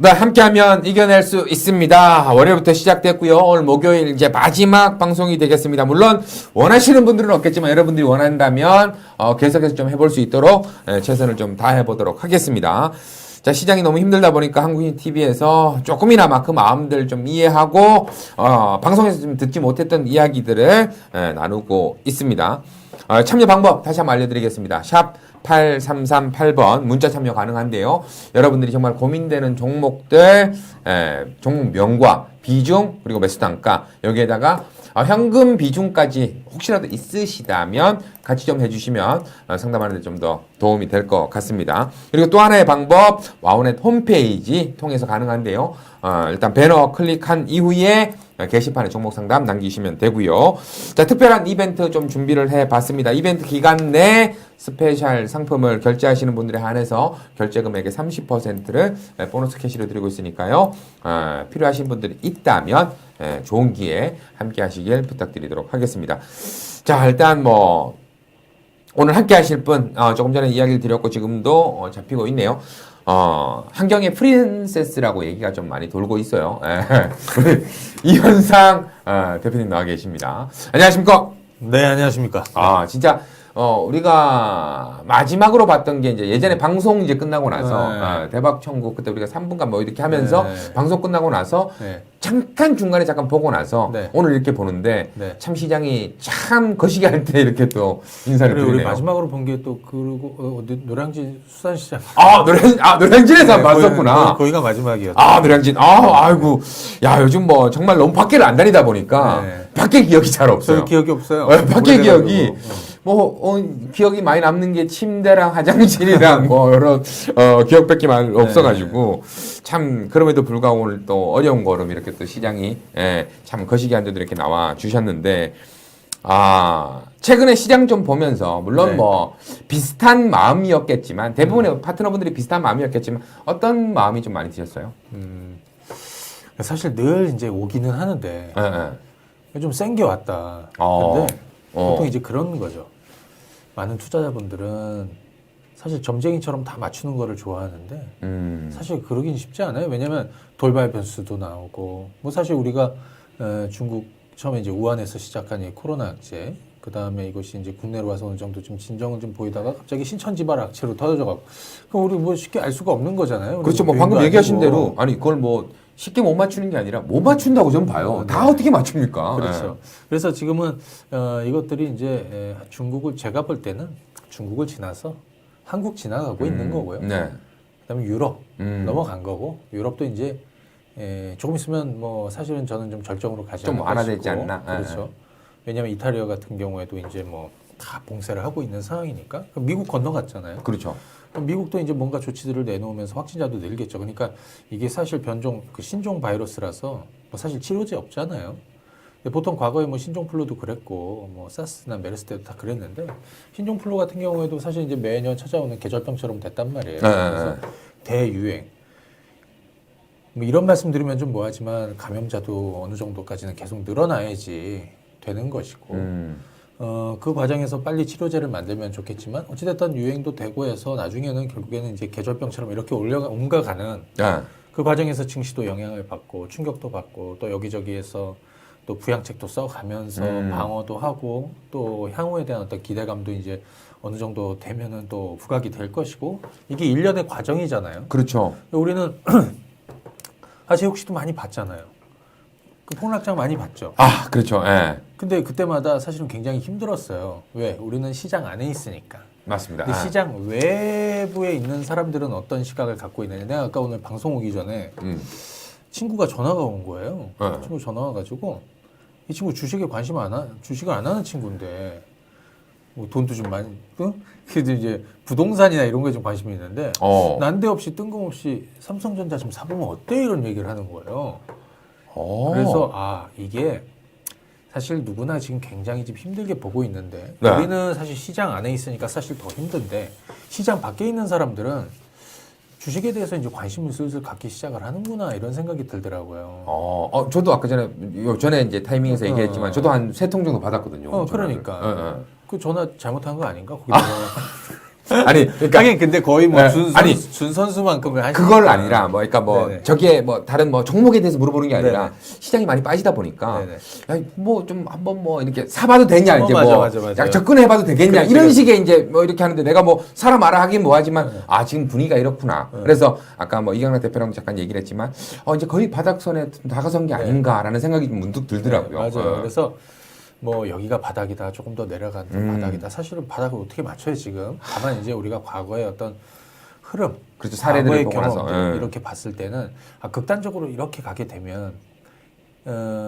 네, 함께하면 이겨낼 수 있습니다. 월요일부터 시작됐고요. 오늘 목요일 이제 마지막 방송이 되겠습니다. 물론 원하시는 분들은 없겠지만 여러분들이 원한다면 계속해서 좀 해볼 수 있도록 최선을 좀 다해보도록 하겠습니다. 자, 시장이 너무 힘들다 보니까 한국인 TV에서 조금이나마 그 마음들 좀 이해하고 방송에서 좀 듣지 못했던 이야기들을 나누고 있습니다. 참여 방법 다시 한번 알려드리겠습니다. 샵 8338번 문자 참여 가능한데요. 여러분들이 정말 고민되는 종목들, 종목명과 비중 그리고 매수 단가 여기에다가 현금 비중까지 혹시라도 있으시다면 같이 좀 해주시면 상담하는 데 좀 더 도움이 될 것 같습니다. 그리고 또 하나의 방법 와우넷 홈페이지 통해서 가능한데요. 일단 배너 클릭한 이후에 게시판에 종목 상담 남기시면 되고요. 자, 특별한 이벤트 좀 준비를 해봤습니다. 이벤트 기간 내 스페셜 상품을 결제하시는 분들에 한해서 결제 금액의 30%를 보너스 캐시로 드리고 있으니까요. 필요하신 분들이 있다면 좋은 기회 함께 하시길 부탁드리도록 하겠습니다. 자, 일단 오늘 함께 하실 분 조금 전에 이야기를 드렸고 지금도 잡히고 있네요. 한경의 프린세스라고 얘기가 좀 많이 돌고 있어요. 우리 이현상 대표님 나와 계십니다. 안녕하십니까? 네, 안녕하십니까? 진짜 우리가 마지막으로 봤던 게 이제 예전에 방송 이제 끝나고 나서 대박 천국 그때 우리가 3분간 이렇게 하면서 방송 끝나고 나서 잠깐 중간에 잠깐 보고 나서 오늘 이렇게 보는데 참 시장이 참 거시기 할 때 이렇게 또 인사를 드리네요. 우리 마지막으로 본 게 또 그리고 노량진 수산시장. 노량진에서 네, 봤었구나. 거기가 마지막이었죠. 노량진. 아이고. 야, 요즘 정말 너무 밖에를 안 다니다 보니까 밖에 기억이 잘 없어요. 기억이 없어요. 밖에 기억이 기억이 많이 남는 게 침대랑 화장실이랑 이런 기억밖에 없어가지고 참 그럼에도 불구하고 오늘 또 어려운 걸음 이렇게 또 시장이 참 거시기 한 데도 이렇게 나와 주셨는데 최근에 시장 좀 보면서 물론 비슷한 마음이었겠지만 대부분의 파트너분들이 비슷한 마음이었겠지만 어떤 마음이 좀 많이 드셨어요? 사실 늘 이제 오기는 하는데 좀 센 게 왔다. 근데 보통 이제 그런 거죠. 많은 투자자분들은 사실 점쟁이처럼 다 맞추는 거를 좋아하는데 사실 그러긴 쉽지 않아요. 왜냐면 돌발 변수도 나오고 사실 우리가 중국 처음에 이제 우한에서 시작한 이 코로나 악재 그 다음에 이것이 이제 국내로 와서 어느 정도 좀 진정은 좀 보이다가 갑자기 신천지발 악재로 터져가고 그럼 우리 쉽게 알 수가 없는 거잖아요. 그렇죠. 방금 얘기하신 대로 그걸 쉽게 못 맞추는 게 아니라 못 맞춘다고 좀 봐요. 다 어떻게 맞춥니까? 그렇죠. 그래서 지금은 이것들이 이제 중국을 제가 볼 때는 중국을 지나서 한국 지나가고 있는 거고요. 그다음에 유럽 넘어간 거고 유럽도 이제 조금 있으면 사실은 저는 좀 절정으로 가지 않을까 좀 완화되지 않나? 그렇죠. 왜냐하면 이탈리아 같은 경우에도 이제 다 봉쇄를 하고 있는 상황이니까 미국 건너갔잖아요. 그렇죠. 미국도 이제 뭔가 조치들을 내놓으면서 확진자도 늘겠죠. 그러니까 이게 사실 변종 신종 바이러스라서 사실 치료제 없잖아요. 보통 과거에 신종플루도 그랬고 사스나 메르스 때도 다 그랬는데 신종플루 같은 경우에도 사실 이제 매년 찾아오는 계절병처럼 됐단 말이에요. 그래서 대유행. 이런 말씀 드리면 좀 뭐하지만 감염자도 어느 정도까지는 계속 늘어나야지 되는 것이고 그 과정에서 빨리 치료제를 만들면 좋겠지만 어찌됐든 유행도 되고 해서 나중에는 결국에는 이제 계절병처럼 이렇게 옮겨가는 그 과정에서 증시도 영향을 받고 충격도 받고 또 여기저기에서 또 부양책도 써가면서 방어도 하고 또 향후에 대한 어떤 기대감도 이제 어느 정도 되면은 또 부각이 될 것이고 이게 일련의 과정이잖아요. 그렇죠. 우리는 제육 씨도 많이 봤잖아요. 그 폭락장 많이 봤죠. 그렇죠. 근데 그때마다 사실은 굉장히 힘들었어요. 왜? 우리는 시장 안에 있으니까. 맞습니다. 근데 시장 외부에 있는 사람들은 어떤 시각을 갖고 있느냐. 내가 아까 오늘 방송 오기 전에 친구가 전화가 온 거예요. 친구 전화 와가지고 이 친구 주식을 안 하는 친구인데 돈도 좀 많이, 그래도 이제 부동산이나 이런 거에 좀 관심이 있는데 난데없이 뜬금없이 삼성전자 좀 사보면 어때? 이런 얘기를 하는 거예요. 그래서 이게 사실 누구나 지금 굉장히 좀 힘들게 보고 있는데 우리는 사실 시장 안에 있으니까 사실 더 힘든데 시장 밖에 있는 사람들은 주식에 대해서 이제 관심을 슬슬 갖기 시작을 하는구나 이런 생각이 들더라고요. 저도 아까 전에 이제 타이밍에서 얘기했지만 저도 한 3통 정도 받았거든요. 그러니까 그 전화 잘못한 거 아닌가? 거기다가 아니, 그러니까 하긴 근데 거의 뭐 네. 아니, 준 선수만큼은 하시니까. 그걸 아니라 뭐 그러니까 뭐 네네. 저기에 뭐 다른 뭐 종목에 대해서 물어보는 게 아니라 네네. 시장이 많이 빠지다 보니까 네네. 뭐 좀 한번 뭐 이렇게 사봐도 되냐 이제 맞아, 뭐 맞아, 맞아. 약 접근해봐도 되겠냐 그렇지, 이런 그렇지. 식의 이제 뭐 이렇게 하는데 내가 뭐 사라 마라 하긴 뭐하지만 아 지금 분위기가 이렇구나. 그래서 아까 뭐 이강락 대표랑 잠깐 얘기를 했지만 이제 거의 바닥선에 다가선 게 아닌가라는 생각이 좀 문득 들더라고요. 네, 맞아요. 그래서 뭐 여기가 바닥이다, 조금 더 내려가는 바닥이다. 사실은 바닥을 어떻게 맞춰요 지금? 다만 이제 우리가 과거의 어떤 흐름, 그렇죠. 사례들을 과거의 보고 나서 경험들 이렇게 봤을 때는 극단적으로 이렇게 가게 되면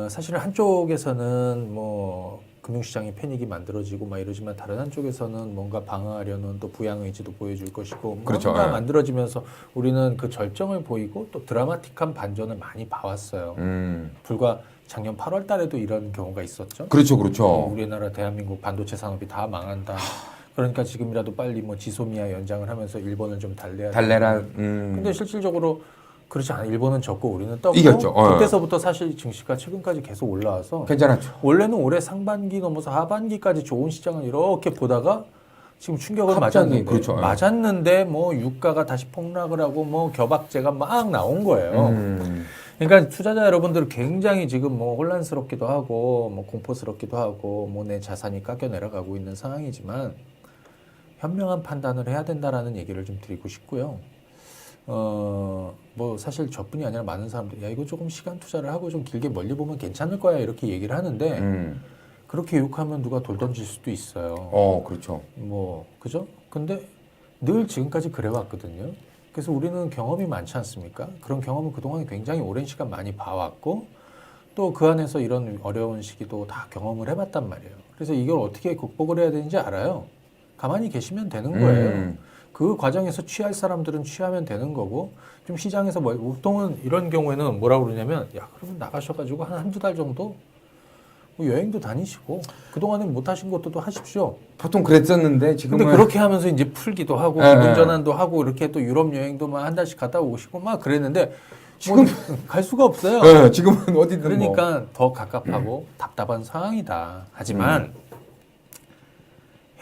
사실은 한쪽에서는 뭐 금융시장의 패닉이 만들어지고 막 이러지만 다른 한쪽에서는 뭔가 방어하려는 또 부양 의지도 보여줄 것이고 그렇죠. 뭔가 예. 만들어지면서 우리는 그 절정을 보이고 또 드라마틱한 반전을 많이 봐왔어요. 불과 작년 8월 달에도 이런 경우가 있었죠. 그렇죠, 그렇죠. 우리나라 대한민국 반도체 산업이 다 망한다. 그러니까 지금이라도 빨리 뭐 지소미아 연장을 하면서 일본을 좀 달래야 달래라. 근데 실질적으로 그렇지 않아. 일본은 졌고 우리는 떴고 이겼죠. 그때서부터 사실 증시가 최근까지 계속 올라와서 괜찮았죠. 원래는 올해 상반기 넘어서 하반기까지 좋은 시장을 이렇게 보다가 지금 충격을 갑자기, 맞았는데 그렇죠. 맞았는데 뭐 유가가 다시 폭락을 하고 뭐 겨박제가 막 나온 거예요. 그러니까 투자자 여러분들 굉장히 지금 뭐 혼란스럽기도 하고 뭐 공포스럽기도 하고 뭐 내 자산이 깎여 내려가고 있는 상황이지만 현명한 판단을 해야 된다라는 얘기를 좀 드리고 싶고요. 뭐 사실 저뿐이 아니라 많은 사람들이 야 이거 조금 시간 투자를 하고 좀 길게 멀리 보면 괜찮을 거야 이렇게 얘기를 하는데 그렇게 욕하면 누가 돌 던질 수도 있어요. 그렇죠. 뭐 그죠? 근데 늘 지금까지 그래왔거든요. 그래서 우리는 경험이 많지 않습니까? 그런 경험을 그동안 굉장히 오랜 시간 많이 봐왔고 또 그 안에서 이런 어려운 시기도 다 경험을 해봤단 말이에요. 그래서 이걸 어떻게 극복을 해야 되는지 알아요. 가만히 계시면 되는 거예요. 그 과정에서 취할 사람들은 취하면 되는 거고 좀 시장에서 뭐 보통은 이런 경우에는 뭐라고 그러냐면 야 그러면 나가셔가지고 한두 달 정도 뭐 여행도 다니시고 그동안에 못 하신 것도 하십시오. 보통 그랬었는데 지금은 근데 그렇게 하면서 이제 풀기도 하고 예, 기분 예. 전환도 하고 이렇게 또 유럽 여행도 막 한 달씩 갔다 오시고 막 그랬는데 지금 갈 수가 없어요. 네, 지금은 어디든 그러니까 더 갑갑하고 답답한 상황이다. 하지만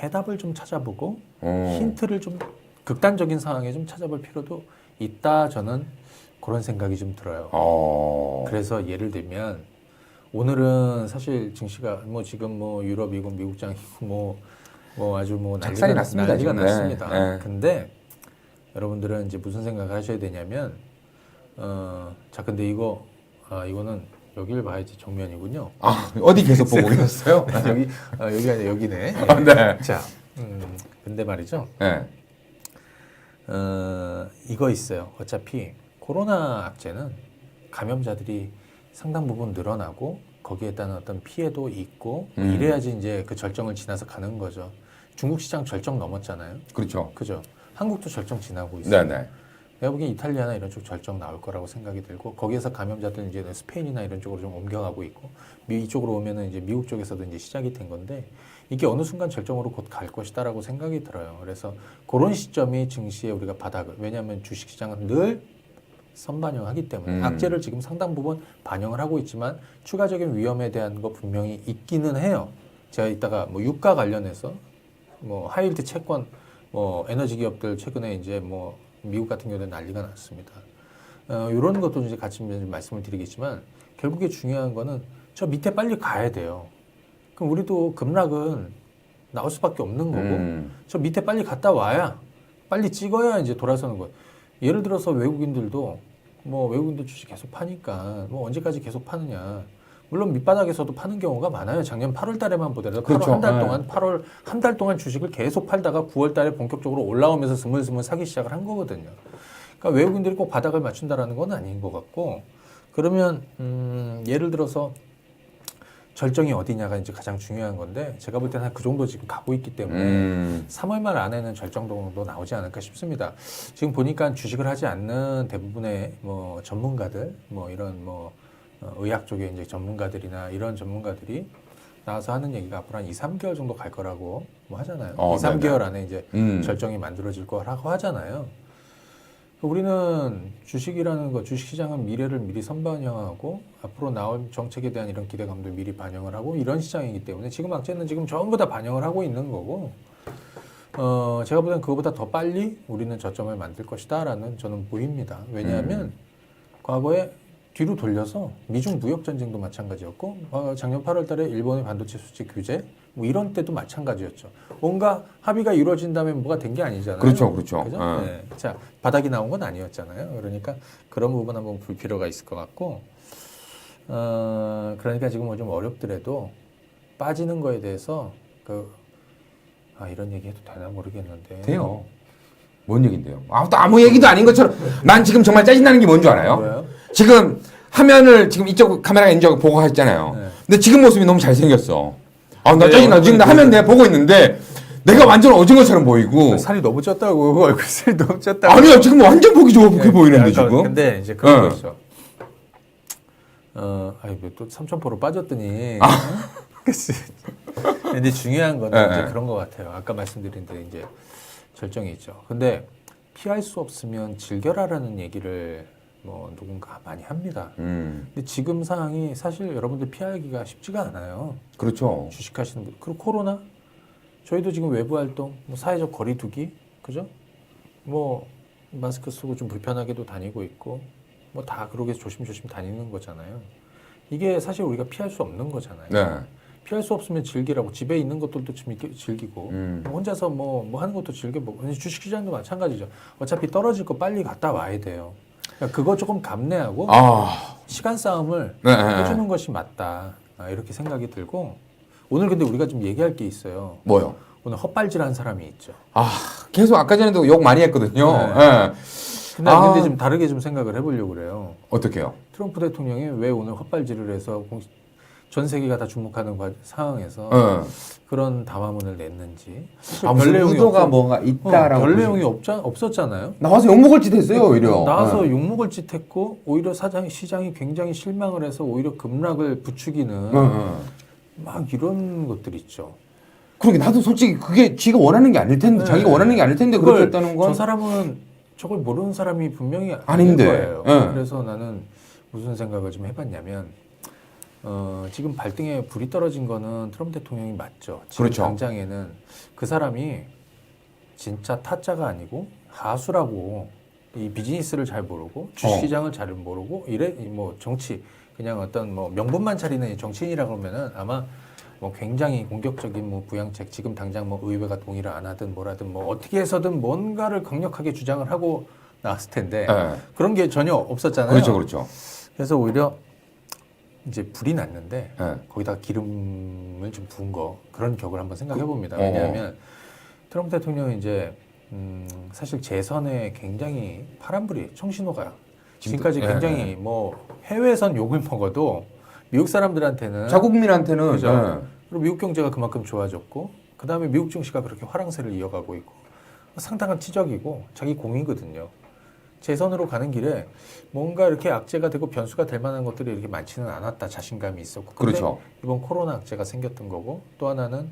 해답을 좀 찾아보고 힌트를 좀 극단적인 상황에 좀 찾아볼 필요도 있다. 저는 그런 생각이 좀 들어요. 그래서 예를 들면 오늘은 사실 증시가 뭐 지금 뭐 유럽이고 미국장이고 뭐 아주 뭐 작살이 났습니다, 난리가 지금. 났습니다. 네. 근데 여러분들은 이제 무슨 생각을 하셔야 되냐면 자 근데 이거는 여기를 봐야지 정면이군요. 어디 계속 보고 계셨어요? 여기 여기 아니라 여기네. 네. 자 근데 말이죠. 네. 이거 있어요. 어차피 코로나 악재는 감염자들이 상당 부분 늘어나고 거기에 따른 어떤 피해도 있고 이래야지 이제 그 절정을 지나서 가는 거죠. 중국 시장 절정 넘었잖아요. 그렇죠. 그죠? 한국도 절정 지나고 있어요. 네네. 내가 보기엔 이탈리아나 이런 쪽 절정 나올 거라고 생각이 들고 거기에서 감염자들 이제 스페인이나 이런 쪽으로 좀 옮겨가고 있고 이쪽으로 오면은 이제 미국 쪽에서도 이제 시작이 된 건데 이게 어느 순간 절정으로 곧 갈 것이다라고 생각이 들어요. 그래서 그런 시점이 증시에 우리가 바닥을 왜냐하면 주식시장은 늘 선반영하기 때문에 악재를 지금 상당 부분 반영을 하고 있지만 추가적인 위험에 대한 거 분명히 있기는 해요. 제가 이따가 뭐 유가 관련해서 뭐 하이힐드 채권 뭐 에너지 기업들 최근에 이제 뭐 미국 같은 경우는 난리가 났습니다. 이런 것도 이제 같이 말씀을 드리겠지만 결국에 중요한 거는 저 밑에 빨리 가야 돼요. 그럼 우리도 급락은 나올 수밖에 없는 거고 저 밑에 빨리 갔다 와야 빨리 찍어야 이제 돌아서는 거예요. 예를 들어서 외국인들도 뭐 외국인들 주식 계속 파니까 뭐 언제까지 계속 파느냐. 물론 밑바닥에서도 파는 경우가 많아요. 작년 8월 달에만 보더라도 8월 그렇죠. 한 달 네. 동안 8월 한 달 동안 주식을 계속 팔다가 9월 달에 본격적으로 올라오면서 스물스물 사기 시작을 한 거거든요. 그러니까 외국인들이 꼭 바닥을 맞춘다라는 건 아닌 것 같고 그러면 예를 들어서 절정이 어디냐가 이제 가장 중요한 건데 제가 볼 때는 그 정도 지금 가고 있기 때문에 3월 말 안에는 절정 정도 나오지 않을까 싶습니다. 지금 보니까 주식을 하지 않는 대부분의 뭐 전문가들 뭐 이런 뭐 의학 쪽에 이제 전문가들이나 이런 전문가들이 나와서 하는 얘기가 앞으로 한 2, 3개월 정도 갈 거라고 뭐 하잖아요. 2, 3개월 안에 이제 절정이 만들어질 거라고 하잖아요. 우리는 주식이라는 거, 주식시장은 미래를 미리 선반영하고 앞으로 나올 정책에 대한 이런 기대감도 미리 반영을 하고 이런 시장이기 때문에 지금 악재는 지금 전부 다 반영을 하고 있는 거고 제가 보기엔 그거보다 더 빨리 우리는 저점을 만들 것이다라는 저는 보입니다. 왜냐하면 과거에 뒤로 돌려서 미중 무역 전쟁도 마찬가지였고 작년 8월달에 일본의 반도체 수지 규제 뭐 이런 때도 마찬가지였죠. 뭔가 합의가 이루어진다면 뭐가 된 게 아니잖아요. 그렇죠, 그렇죠. 그죠? 네. 자, 바닥이 나온 건 아니었잖아요. 그러니까 그런 부분 한번 볼 필요가 있을 것 같고, 그러니까 지금 뭐 좀 어렵더라도 빠지는 거에 대해서 이런 얘기 해도 되나 모르겠는데. 돼요. 뭔 얘긴데요? 또 아무 얘기도 아닌 것처럼 난 지금 정말 짜증나는 게 뭔 줄 알아요? 뭐예요? 지금 화면을 지금 이쪽 카메라가 이쪽 보고 하잖아요. 네. 근데 지금 모습이 너무 잘생겼어. 나 네, 짜증나. 지금 나 화면 내가 보고 있는데 내가 완전 오징어처럼 보이고. 살이 너무 쪘다고 얼굴 살이 너무 쪘다고. 아니요, 지금 완전 보기 좋게 네, 보이는데 그러니까 지금. 근데 이제 그런 네. 거 있죠. 또 삼천포로 빠졌더니. 그치. 근데 중요한 거는 이제 그런 것 같아요. 아까 말씀드린 대로 이제 절정이 있죠. 근데 피할 수 없으면 즐겨라라는 얘기를 뭐 누군가 많이 합니다. 근데 지금 상황이 사실 여러분들 피하기가 쉽지가 않아요. 그렇죠. 주식하시는 분. 그리고 코로나? 저희도 지금 외부 활동, 뭐 사회적 거리두기, 그죠? 뭐 마스크 쓰고 좀 불편하게도 다니고 있고, 뭐 다 그러게 조심조심 다니는 거잖아요. 이게 사실 우리가 피할 수 없는 거잖아요. 네. 피할 수 없으면 즐기라고. 집에 있는 것들도 좀 즐기고 혼자서 뭐 하는 것도 즐겨보고. 주식시장도 마찬가지죠. 어차피 떨어질 거 빨리 갔다 와야 돼요. 그러니까 그거 조금 감내하고 시간 싸움을 해주는 것이 맞다. 이렇게 생각이 들고, 오늘 근데 우리가 좀 얘기할 게 있어요. 뭐요? 오늘 헛발질한 사람이 있죠. 계속 아까 전에도 욕 많이 했거든요. 네. 네. 근데 좀 다르게 좀 생각을 해보려고 그래요. 어떻게요? 트럼프 대통령이 왜 오늘 헛발질을 해서 전 세계가 다 주목하는 상황에서 그런 담화문을 냈는지. 무슨 의도가 뭔가 있다라고. 별 내용이 없었잖아요. 나와서 욕먹을 짓 했어요, 오히려. 나와서 욕먹을 짓 했고, 오히려 시장이 굉장히 실망을 해서 오히려 급락을 부추기는 막 이런 것들 있죠. 그러게 나도 솔직히 그게 지가 원하는 게 아닐 텐데, 자기가 원하는 게 아닐 텐데 그렇게 했다는 건. 저 사람은 저걸 모르는 사람이 분명히 아닌데. 거예요. 네. 그래서 나는 무슨 생각을 좀 해봤냐면, 지금 발등에 불이 떨어진 거는 트럼프 대통령이 맞죠. 지금 그렇죠. 당장에는 그 사람이 진짜 타짜가 아니고 하수라고, 이 비즈니스를 잘 모르고 주식시장을 잘 모르고 뭐 정치 그냥 어떤 뭐 명분만 차리는 정치인이라 그러면은 아마 뭐 굉장히 공격적인 뭐 부양책, 지금 당장 뭐 의회가 동의를 안 하든 뭐라든 뭐 어떻게 해서든 뭔가를 강력하게 주장을 하고 나왔을 텐데 그런 게 전혀 없었잖아요. 그렇죠, 그렇죠. 그래서 오히려 이제 불이 났는데 네. 거기다 기름을 좀 부은 거, 그런 격을 한번 생각해 봅니다. 왜냐하면 트럼프 대통령이 이제 사실 재선에 굉장히 파란불이 청신호가 지금까지 굉장히 뭐 해외에선 욕을 먹어도 미국 사람들한테는, 자국민한테는. 그죠? 그리고 미국 경제가 그만큼 좋아졌고, 그 다음에 미국 증시가 그렇게 화랑세를 이어가고 있고, 상당한 치적이고 자기 공이거든요. 재선으로 가는 길에 뭔가 이렇게 악재가 되고 변수가 될 만한 것들이 이렇게 많지는 않았다, 자신감이 있었고. 근데 그렇죠. 이번 코로나 악재가 생겼던 거고, 또 하나는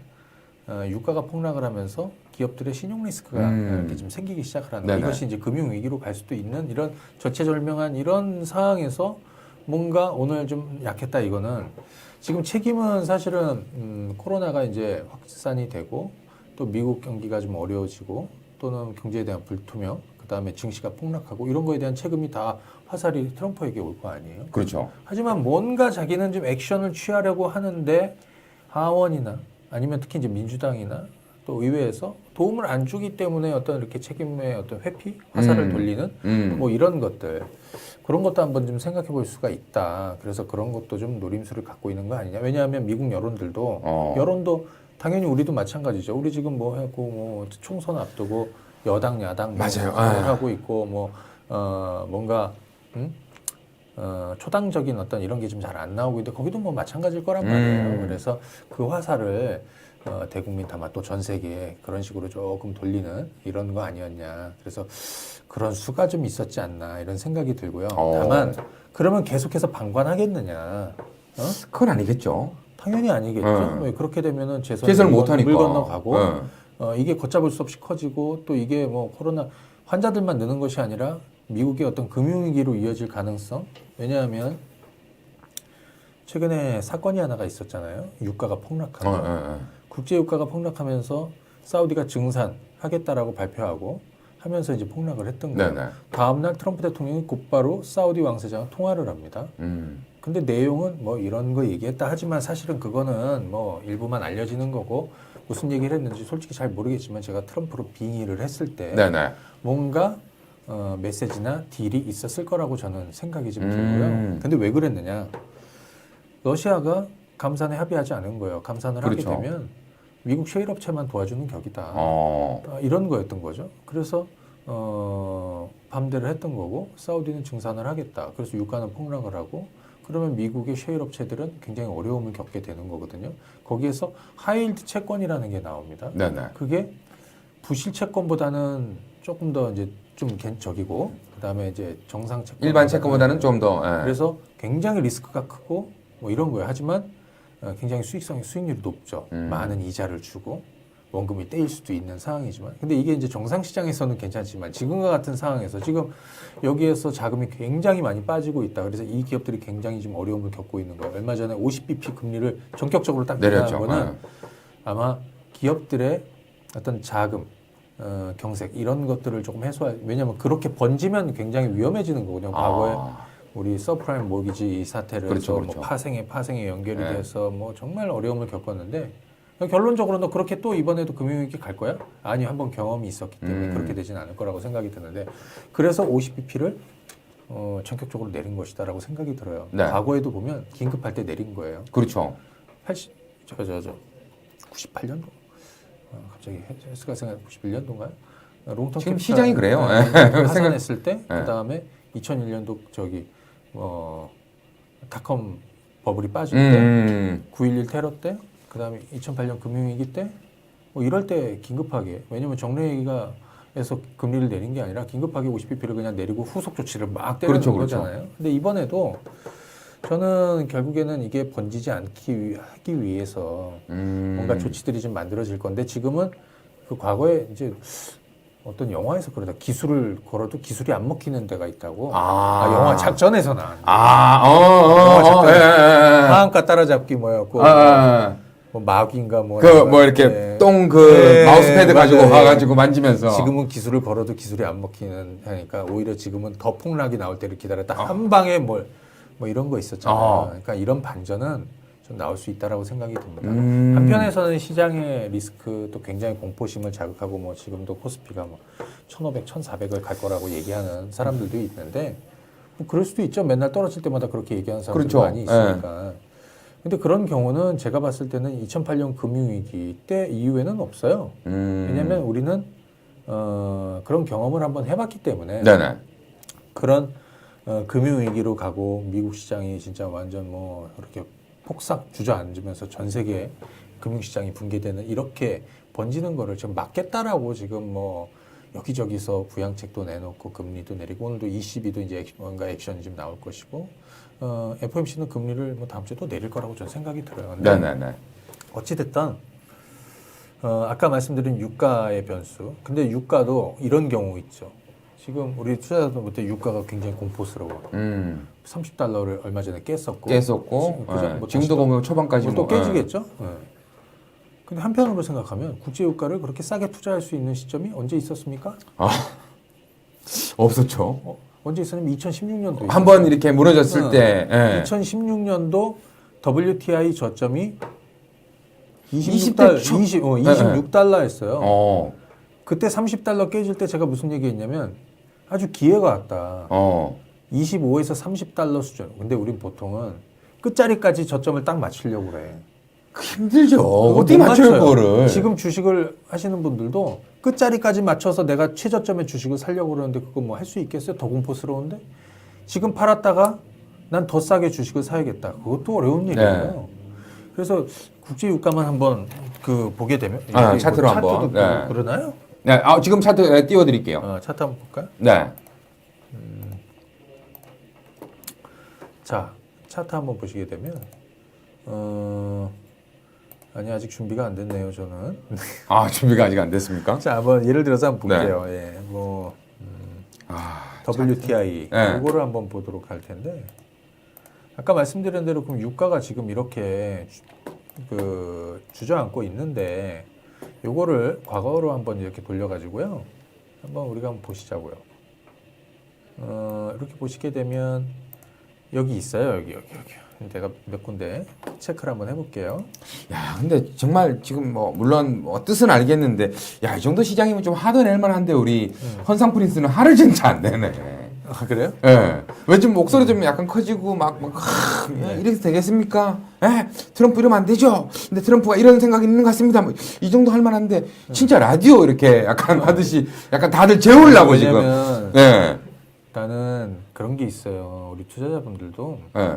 유가가 폭락을 하면서 기업들의 신용 리스크가 이렇게 좀 생기기 시작을 하는 거. 이것이 이제 금융 위기로 갈 수도 있는 이런 절체절명한 이런 상황에서 뭔가 오늘 좀 약했다. 이거는 지금 책임은 사실은 코로나가 이제 확산이 되고, 또 미국 경기가 좀 어려워지고, 또는 경제에 대한 불투명, 그 다음에 증시가 폭락하고, 이런 거에 대한 책임이 다 화살이 트럼프에게 올 거 아니에요. 그렇죠. 하지만 뭔가 자기는 좀 액션을 취하려고 하는데 하원이나 아니면 특히 이제 민주당이나 또 의회에서 도움을 안 주기 때문에 어떤 이렇게 책임의 어떤 회피, 화살을 돌리는 뭐 이런 것들, 그런 것도 한번 좀 생각해 볼 수가 있다. 그래서 그런 것도 좀 노림수를 갖고 있는 거 아니냐. 왜냐하면 미국 여론들도 여론도 당연히 우리도 마찬가지죠. 우리 지금 뭐 하고 뭐 총선 앞두고 여당 야당 맞아요. 하고 있고 뭐 뭔가 초당적인 어떤 이런 게 좀 잘 안 나오고 있는데 거기도 뭐 마찬가지일 거란 말이에요. 그래서 그 화살을 대국민 담아 또 전 세계에 그런 식으로 조금 돌리는 이런 거 아니었냐. 그래서 그런 수가 좀 있었지 않나 이런 생각이 들고요. 다만 그러면 계속해서 방관하겠느냐? 그건 아니겠죠. 당연히 아니겠죠. 왜 그렇게 되면은 재선을 못 하니까. 물 건너가고 이게 걷잡을 수 없이 커지고, 또 이게 뭐 코로나 환자들만 느는 것이 아니라 미국의 어떤 금융위기로 이어질 가능성. 왜냐하면 최근에 사건이 하나가 있었잖아요. 유가가 폭락한 거. 국제 유가가 폭락하면서 사우디가 증산하기 하겠다라고 발표하고 하면서 이제 폭락을 했던 거예요. 네네. 다음날 트럼프 대통령이 곧바로 사우디 왕세자와 통화를 합니다. 근데 내용은 뭐 이런 거 얘기했다 하지만 사실은 그거는 뭐 일부만 알려지는 거고 무슨 얘기를 했는지 솔직히 잘 모르겠지만 제가 트럼프로 빙의를 했을 때 네네. 뭔가 메시지나 딜이 있었을 거라고 저는 생각이 좀 들고요. 근데 왜 그랬느냐? 러시아가 감산에 합의하지 않은 거예요. 감산을 그렇죠. 하게 되면 미국 셰일 업체만 도와주는 격이다. 어. 이런 거였던 거죠. 그래서 밤대를 했던 거고 사우디는 증산을 하겠다. 그래서 유가는 폭락을 하고 그러면 미국의 셰일 업체들은 굉장히 어려움을 겪게 되는 거거든요. 거기에서 하이힐드 채권이라는 게 나옵니다. 네네. 그게 부실 채권보다는 조금 더 이제 좀 적이고 그다음에 이제 정상 채권 일반 채권보다는 좀 더. 예. 그래서 굉장히 리스크가 크고 뭐 이런 거예요. 하지만 굉장히 수익률이 높죠. 많은 이자를 주고 원금이 떼일 수도 있는 상황이지만 근데 이게 이제 정상 시장에서는 괜찮지만 지금과 같은 상황에서 지금 여기에서 자금이 굉장히 많이 빠지고 있다. 그래서 이 기업들이 굉장히 지금 어려움을 겪고 있는 거예요. 얼마 전에 50bp 금리를 전격적으로 딱 내렸죠. 내린 거는 아마 기업들의 어떤 자금 경색 이런 것들을 조금 해소할 왜냐하면 그렇게 번지면 굉장히 위험해지는 거거든요. 과거에 우리 서프라임 모기지 사태를 그렇죠, 해서 그렇죠. 뭐 파생에 연결이 네. 돼서 뭐 정말 어려움을 겪었는데 결론적으로 너 그렇게 또 이번에도 금융위기 갈 거야? 아니 한번 경험이 있었기 때문에 그렇게 되진 않을 거라고 생각이 드는데 그래서 50bp를 전격적으로 내린 것이다라고 생각이 들어요. 네. 과거에도 보면 긴급할 때 내린 거예요. 그렇죠. 98년도 갑자기 헬스가 생각 91년도인가요? 롱텀 지금 캐피탈, 시장이 그래요. 하산했을 때 네. 그다음에 2001년도 저기 닷컴 버블이 빠질 때 9.11 테러 때 그다음에 2008년 금융위기 때 뭐 이럴 때 긴급하게 왜냐면 정례위기가 에서 금리를 내린 게 아니라 긴급하게 50bp를 그냥 내리고 후속 조치를 막 때리는 그렇죠, 거잖아요. 근데 이번에도 저는 결국에는 이게 번지지 않기 하기 위해서 뭔가 조치들이 좀 만들어질 건데 지금은 그 과거에 이제 어떤 영화에서 그러다 기술을 걸어도 기술이 안 먹히는 데가 있다고. 영화 작전에서 나왔는데. 영화 작전. 상한가 따라잡기 뭐였고. 뭐 마귀인가 뭐. 이렇게 똥 네, 마우스패드 가지고 맞아요. 와가지고 만지면서. 지금은 기술을 걸어도 기술이 안 먹히는 하니까 오히려 지금은 더 폭락이 나올 때를 기다렸다. 한 방에 뭐 이런 거 있었잖아요. 그러니까 이런 반전은 좀 나올 수 있다라고 생각이 듭니다. 한편에서는 시장의 리스크도 굉장히 공포심을 자극하고 뭐 지금도 코스피가 뭐 1,500, 1,400을 갈 거라고 얘기하는 사람들도 있는데 뭐 그럴 수도 있죠. 맨날 떨어질 때마다 그렇게 얘기하는 사람들 그렇죠. 많이 있으니까. 근데 그런 경우는 제가 봤을 때는 2008년 금융위기 때 이후에는 없어요. 왜냐하면 우리는 그런 경험을 한번 해봤기 때문에 네네. 그런 금융위기로 가고 미국 시장이 진짜 완전 뭐 이렇게 폭삭 주저앉으면서 전 세계 금융시장이 붕괴되는 이렇게 번지는 거를 좀 막겠다라고 지금 뭐 여기저기서 부양책도 내놓고 금리도 내리고 오늘도 ECB도 이제 뭔가 액션이 좀 나올 것이고 FOMC는 금리를 뭐 다음 주에 또 내릴 거라고 저는 생각이 들어요. 근데 네네네. 어찌됐든 아까 말씀드린 유가의 변수. 근데 유가도 이런 경우 있죠. 지금 우리 투자자들부터 유가가 굉장히 공포스러워. 30달러를 얼마 전에 깼었고. 뭐 지금도 보면 초반까지 또 깨지겠죠. 근데 한편으로 생각하면 국제유가를 그렇게 싸게 투자할 수 있는 시점이 언제 있었습니까? 없었죠. 언제 있었냐면 2016년도. 한번 이렇게 무너졌을 때. 예. 2016년도 WTI 저점이 20대 26달러였어요. 그때 30달러 깨질 때 제가 무슨 얘기했냐면 아주 기회가 왔다. 25에서 30달러 수준. 근데 우린 보통은 끝자리까지 저점을 딱 맞추려고 그래. 힘들죠. 어떻게 맞춰요, 그거를. 지금 주식을 하시는 분들도 끝자리까지 맞춰서 내가 최저점의 주식을 살려고 그러는데 그거 뭐 할 수 있겠어요? 더 공포스러운데? 지금 팔았다가 난 더 싸게 주식을 사야겠다. 그것도 어려운 일이에요. 그래서 국제 유가만 한번 보게 되면 차트로 한번. 네. 그러나요? 네, 지금 차트 띄워드릴게요. 차트 한번 볼까요? 네. 자, 차트 한번 보시게 되면 아니 아직 준비가 안 됐네요, 저는. 준비가 아직 안 됐습니까? 자, 한번 예를 들어서 한번 볼게요. 예, 뭐 WTI 이거를 한번 보도록 할 텐데 아까 말씀드린 대로 그럼 유가가 지금 이렇게 주저앉고 있는데 요거를 과거로 한번 이렇게 돌려가지고요. 한번 우리가 한번 보시자고요. 이렇게 보시게 되면 여기 있어요. 여기. 내가 몇 군데 체크를 한번 해볼게요. 야, 근데 정말 지금 뭐 물론 뭐 뜻은 알겠는데, 야, 이 정도 시장이면 좀 화도 낼 만한데 우리 헌상 프린스는 화를 진짜 안 내네. 아, 그래요? 예. 왜 좀 목소리 좀 약간 커지고 이렇게 되겠습니까? 예, 트럼프 이러면 안 되죠. 근데 트럼프가 이런 생각이 있는 것 같습니다. 뭐, 이 정도 할 만한데 진짜 라디오 이렇게 약간 하듯이 약간 다들 재우려고 지금. 왜냐면 예. 나는 그런 게 있어요. 우리 투자자분들도 예.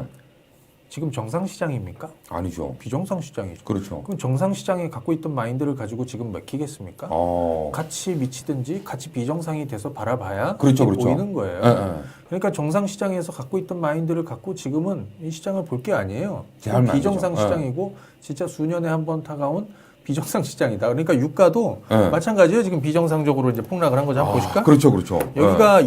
지금 정상 시장입니까? 아니죠. 비정상 시장이죠. 그렇죠. 그럼 정상 시장에 갖고 있던 마인드를 가지고 지금 맥히겠습니까? 같이 미치든지 같이 비정상이 돼서 바라봐야 그렇죠, 이게 그렇죠. 보이는 거예요. 예. 그러니까 정상 시장에서 갖고 있던 마인드를 갖고 지금은 이 시장을 볼 게 아니에요. 대할 말이죠. 비정상 시장이고 진짜 수년에 한 번 타가온 비정상 시장이다. 그러니까 유가도 예. 마찬가지예요. 지금 비정상적으로 이제 폭락을 한 거죠. 한번 보실까? 그렇죠, 그렇죠. 여기가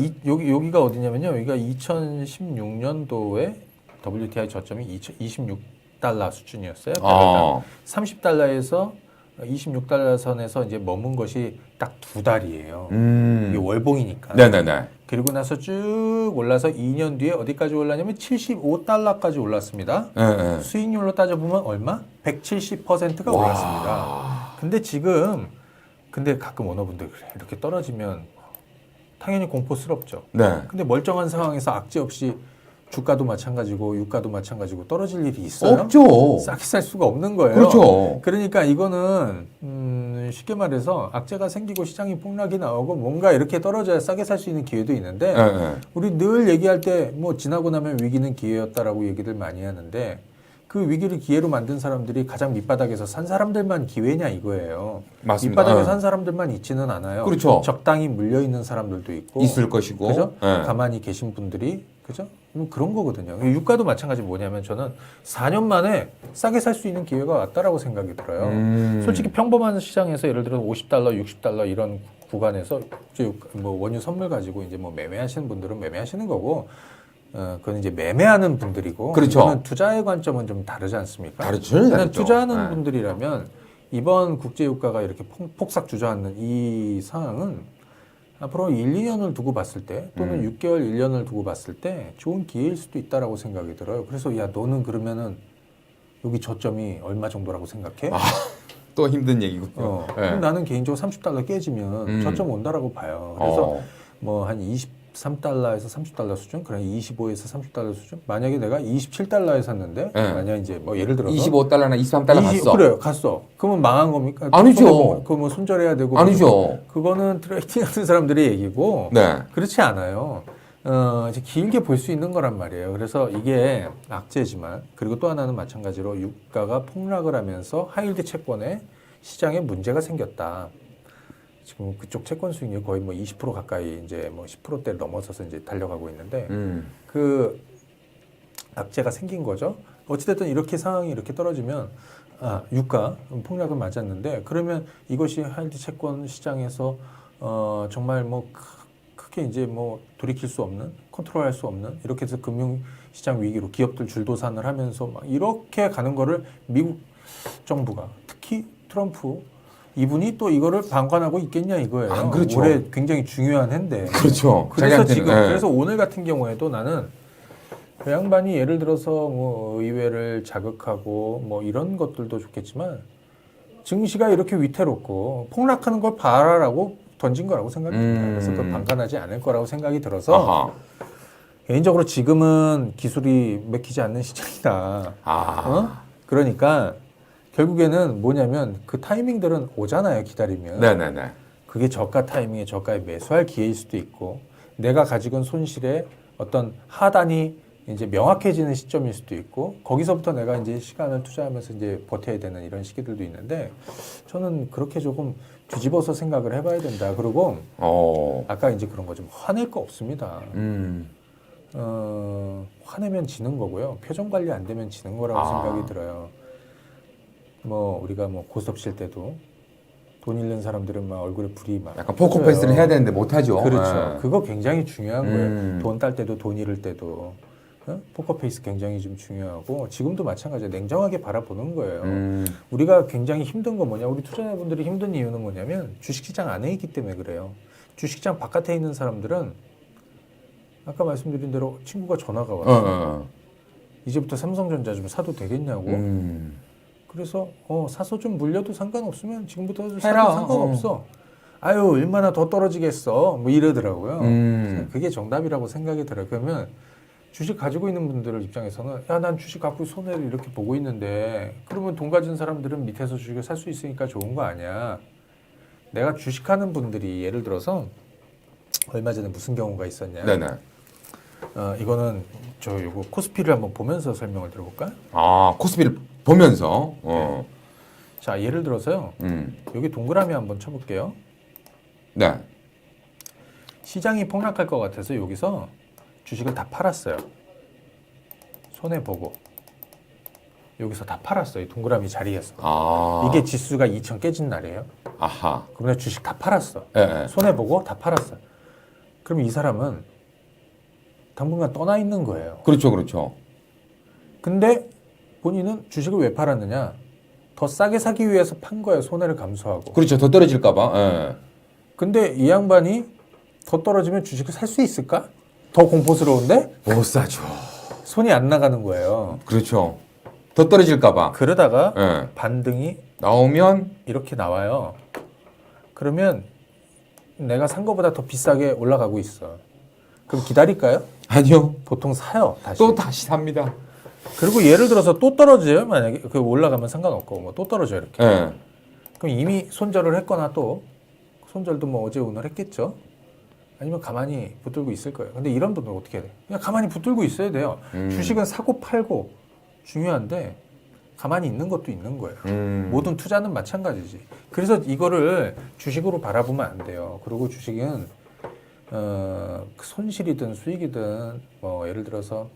어디냐면요. 여기가 2016년도에 WTI 저점이 26달러 수준이었어요. 아. 30달러에서 26달러 선에서 이제 머문 것이 딱 2달이에요. 이게 월봉이니까. 네네네. 그리고 나서 쭉 올라서 2년 뒤에 어디까지 올랐냐면 75달러까지 올랐습니다. 예. 수익률로 따져보면 얼마? 170%가 와. 올랐습니다. 근데 가끔 오너분들 그래. 이렇게 떨어지면 당연히 공포스럽죠. 네. 근데 멀쩡한 상황에서 악재 없이 주가도 마찬가지고 유가도 마찬가지고 떨어질 일이 있어요? 없죠. 싸게 살 수가 없는 거예요. 그렇죠. 그러니까 이거는 쉽게 말해서 악재가 생기고 시장이 폭락이 나오고 뭔가 이렇게 떨어져야 싸게 살 수 있는 기회도 있는데 예. 우리 늘 얘기할 때 뭐 지나고 나면 위기는 기회였다라고 얘기들 많이 하는데 그 위기를 기회로 만든 사람들이 가장 밑바닥에서 산 사람들만 기회냐 이거예요. 맞습니다. 밑바닥에 예. 산 사람들만 있지는 않아요. 그렇죠. 적당히 물려 있는 사람들도 있고 있을 것이고. 그죠? 예. 가만히 계신 분들이 그죠? 뭐 그런 거거든요. 유가도 마찬가지 뭐냐면 저는 4년 만에 싸게 살 수 있는 기회가 왔다라고 생각이 들어요. 솔직히 평범한 시장에서 예를 들어 50달러, 60달러 이런 구간에서 이제 뭐 원유 선물 가지고 이제 뭐 매매하시는 분들은 매매하시는 거고 그건 이제 매매하는 분들이고 그렇죠. 이거는 투자의 관점은 좀 다르지 않습니까? 다르죠. 다르죠. 투자하는 네. 분들이라면 이번 국제 유가가 이렇게 폭삭 주저앉는 이 상황은 앞으로 1, 2년을 두고 봤을 때 또는 6개월, 1년을 두고 봤을 때 좋은 기회일 수도 있다라고 생각이 들어요. 그래서 야 너는 그러면은 여기 저점이 얼마 정도라고 생각해? 또 힘든 얘기군요. 예. 그럼 나는 개인적으로 30달러 깨지면 저점 온다라고 봐요. 그래서 뭐 한 23달러에서 30달러 수준, 그냥 25에서 30달러 수준. 만약에 내가 27달러에 샀는데 만약 이제 뭐 예를 들어서 25달러나 23달러 갔어. 그래요, 갔어. 그러면 망한 겁니까? 아니죠. 그거 뭐 손절해야 되고. 아니죠. 그거는 트레이딩 하는 사람들의 얘기고. 네. 그렇지 않아요. 이제 길게 볼 수 있는 거란 말이에요. 그래서 이게 악재지만, 그리고 또 하나는 마찬가지로 유가가 폭락을 하면서 하이힐드 채권에 시장에 문제가 생겼다. 지금 그쪽 채권 수익률이 거의 뭐 20% 가까이 이제 뭐 10%대를 넘어서서 이제 달려가고 있는데, 그 악재가 생긴 거죠. 어찌됐든 이렇게 상황이 이렇게 떨어지면, 유가 폭락은 맞았는데, 그러면 이것이 하이힐드 채권 시장에서, 정말 뭐 크게 이제 뭐 돌이킬 수 없는, 컨트롤할 수 없는, 이렇게 해서 금융시장 위기로 기업들 줄도산을 하면서 막 이렇게 가는 거를 미국 정부가, 특히 트럼프, 이분이 또 이거를 방관하고 있겠냐 이거예요. 그렇죠. 올해 굉장히 중요한 해인데. 그렇죠. 그래서 자기한테는, 지금 예. 그래서 오늘 같은 경우에도 나는 그 양반이 예를 들어서 뭐 의회를 자극하고 뭐 이런 것들도 좋겠지만 증시가 이렇게 위태롭고 폭락하는 걸 봐라라고 던진 거라고 생각합니다. 그래서 그 방관하지 않을 거라고 생각이 들어서 아하. 개인적으로 지금은 기술이 맥히지 않는 시장이다. 그러니까 결국에는 뭐냐면 그 타이밍들은 오잖아요. 기다리면. 네네네. 그게 저가 타이밍에 저가에 매수할 기회일 수도 있고 내가 가지고 있는 손실의 어떤 하단이 이제 명확해지는 시점일 수도 있고 거기서부터 내가 이제 시간을 투자하면서 이제 버텨야 되는 이런 시기들도 있는데 저는 그렇게 조금 뒤집어서 생각을 해봐야 된다. 그리고 아까 이제 그런 거 좀 화낼 거 없습니다. 화내면 지는 거고요. 표정 관리 안 되면 지는 거라고 생각이 들어요. 뭐 우리가 뭐 고스톱 칠 때도 돈 잃는 사람들은 막 얼굴에 불이 막 약간 포커페이스를 해야 되는데 못하죠. 그렇죠. 예. 그거 굉장히 중요한 거예요. 돈 딸 때도 돈 잃을 때도 포커페이스 굉장히 좀 중요하고 지금도 마찬가지예요. 냉정하게 바라보는 거예요. 우리가 굉장히 힘든 건 뭐냐? 우리 투자자분들이 힘든 이유는 뭐냐면 주식시장 안에 있기 때문에 그래요. 주식시장 바깥에 있는 사람들은 아까 말씀드린 대로 친구가 전화가 와서 이제부터 삼성전자 좀 사도 되겠냐고. 그래서 사서 좀 물려도 상관없으면 지금부터 사도 해라. 상관없어. 아유 얼마나 더 떨어지겠어. 뭐 이러더라고요. 그게 정답이라고 생각이 들어요. 그러면 주식 가지고 있는 분들 입장에서는 야, 난 주식 갖고 손해를 이렇게 보고 있는데 그러면 돈 가진 사람들은 밑에서 주식을 살 수 있으니까 좋은 거 아니야. 내가 주식하는 분들이 예를 들어서 얼마 전에 무슨 경우가 있었냐. 네네. 이거는 요거 코스피를 한번 보면서 설명을 드려볼까요? 아, 코스피를 보면서. 자, 예를 들어서요. 여기 동그라미 한번 쳐볼게요. 네. 시장이 폭락할 것 같아서 여기서 주식을 다 팔았어요. 손해보고. 여기서 다 팔았어요. 이 동그라미 자리에서. 아. 이게 지수가 2000 깨진 날이에요. 아하. 그러면 주식 다 팔았어. 예. 손해보고 다 팔았어. 그럼 이 사람은 당분간 떠나 있는 거예요. 그렇죠, 그렇죠. 근데 본인은 주식을 왜 팔았느냐? 더 싸게 사기 위해서 판 거예요. 손해를 감수하고. 그렇죠. 더 떨어질까봐. 예. 근데 이 양반이 더 떨어지면 주식을 살 수 있을까? 더 공포스러운데? 못 사죠. 손이 안 나가는 거예요. 그렇죠. 더 떨어질까봐. 그러다가 예. 반등이 나오면 이렇게 나와요. 그러면 내가 산 거보다 더 비싸게 올라가고 있어. 그럼 기다릴까요? 아니요. 보통 사요. 다시. 또 다시 삽니다. 그리고 예를 들어서 또 떨어져요. 만약에 그 올라가면 상관없고 뭐 또 떨어져요 이렇게. 예. 그럼 이미 손절을 했거나 또 손절도 뭐 어제 오늘 했겠죠. 아니면 가만히 붙들고 있을 거예요. 근데 이런 분들은 어떻게 해야 돼요? 그냥 가만히 붙들고 있어야 돼요. 주식은 사고 팔고 중요한데 가만히 있는 것도 있는 거예요. 모든 투자는 마찬가지지. 그래서 이거를 주식으로 바라보면 안 돼요. 그리고 주식은 손실이든 수익이든 뭐 예를 들어서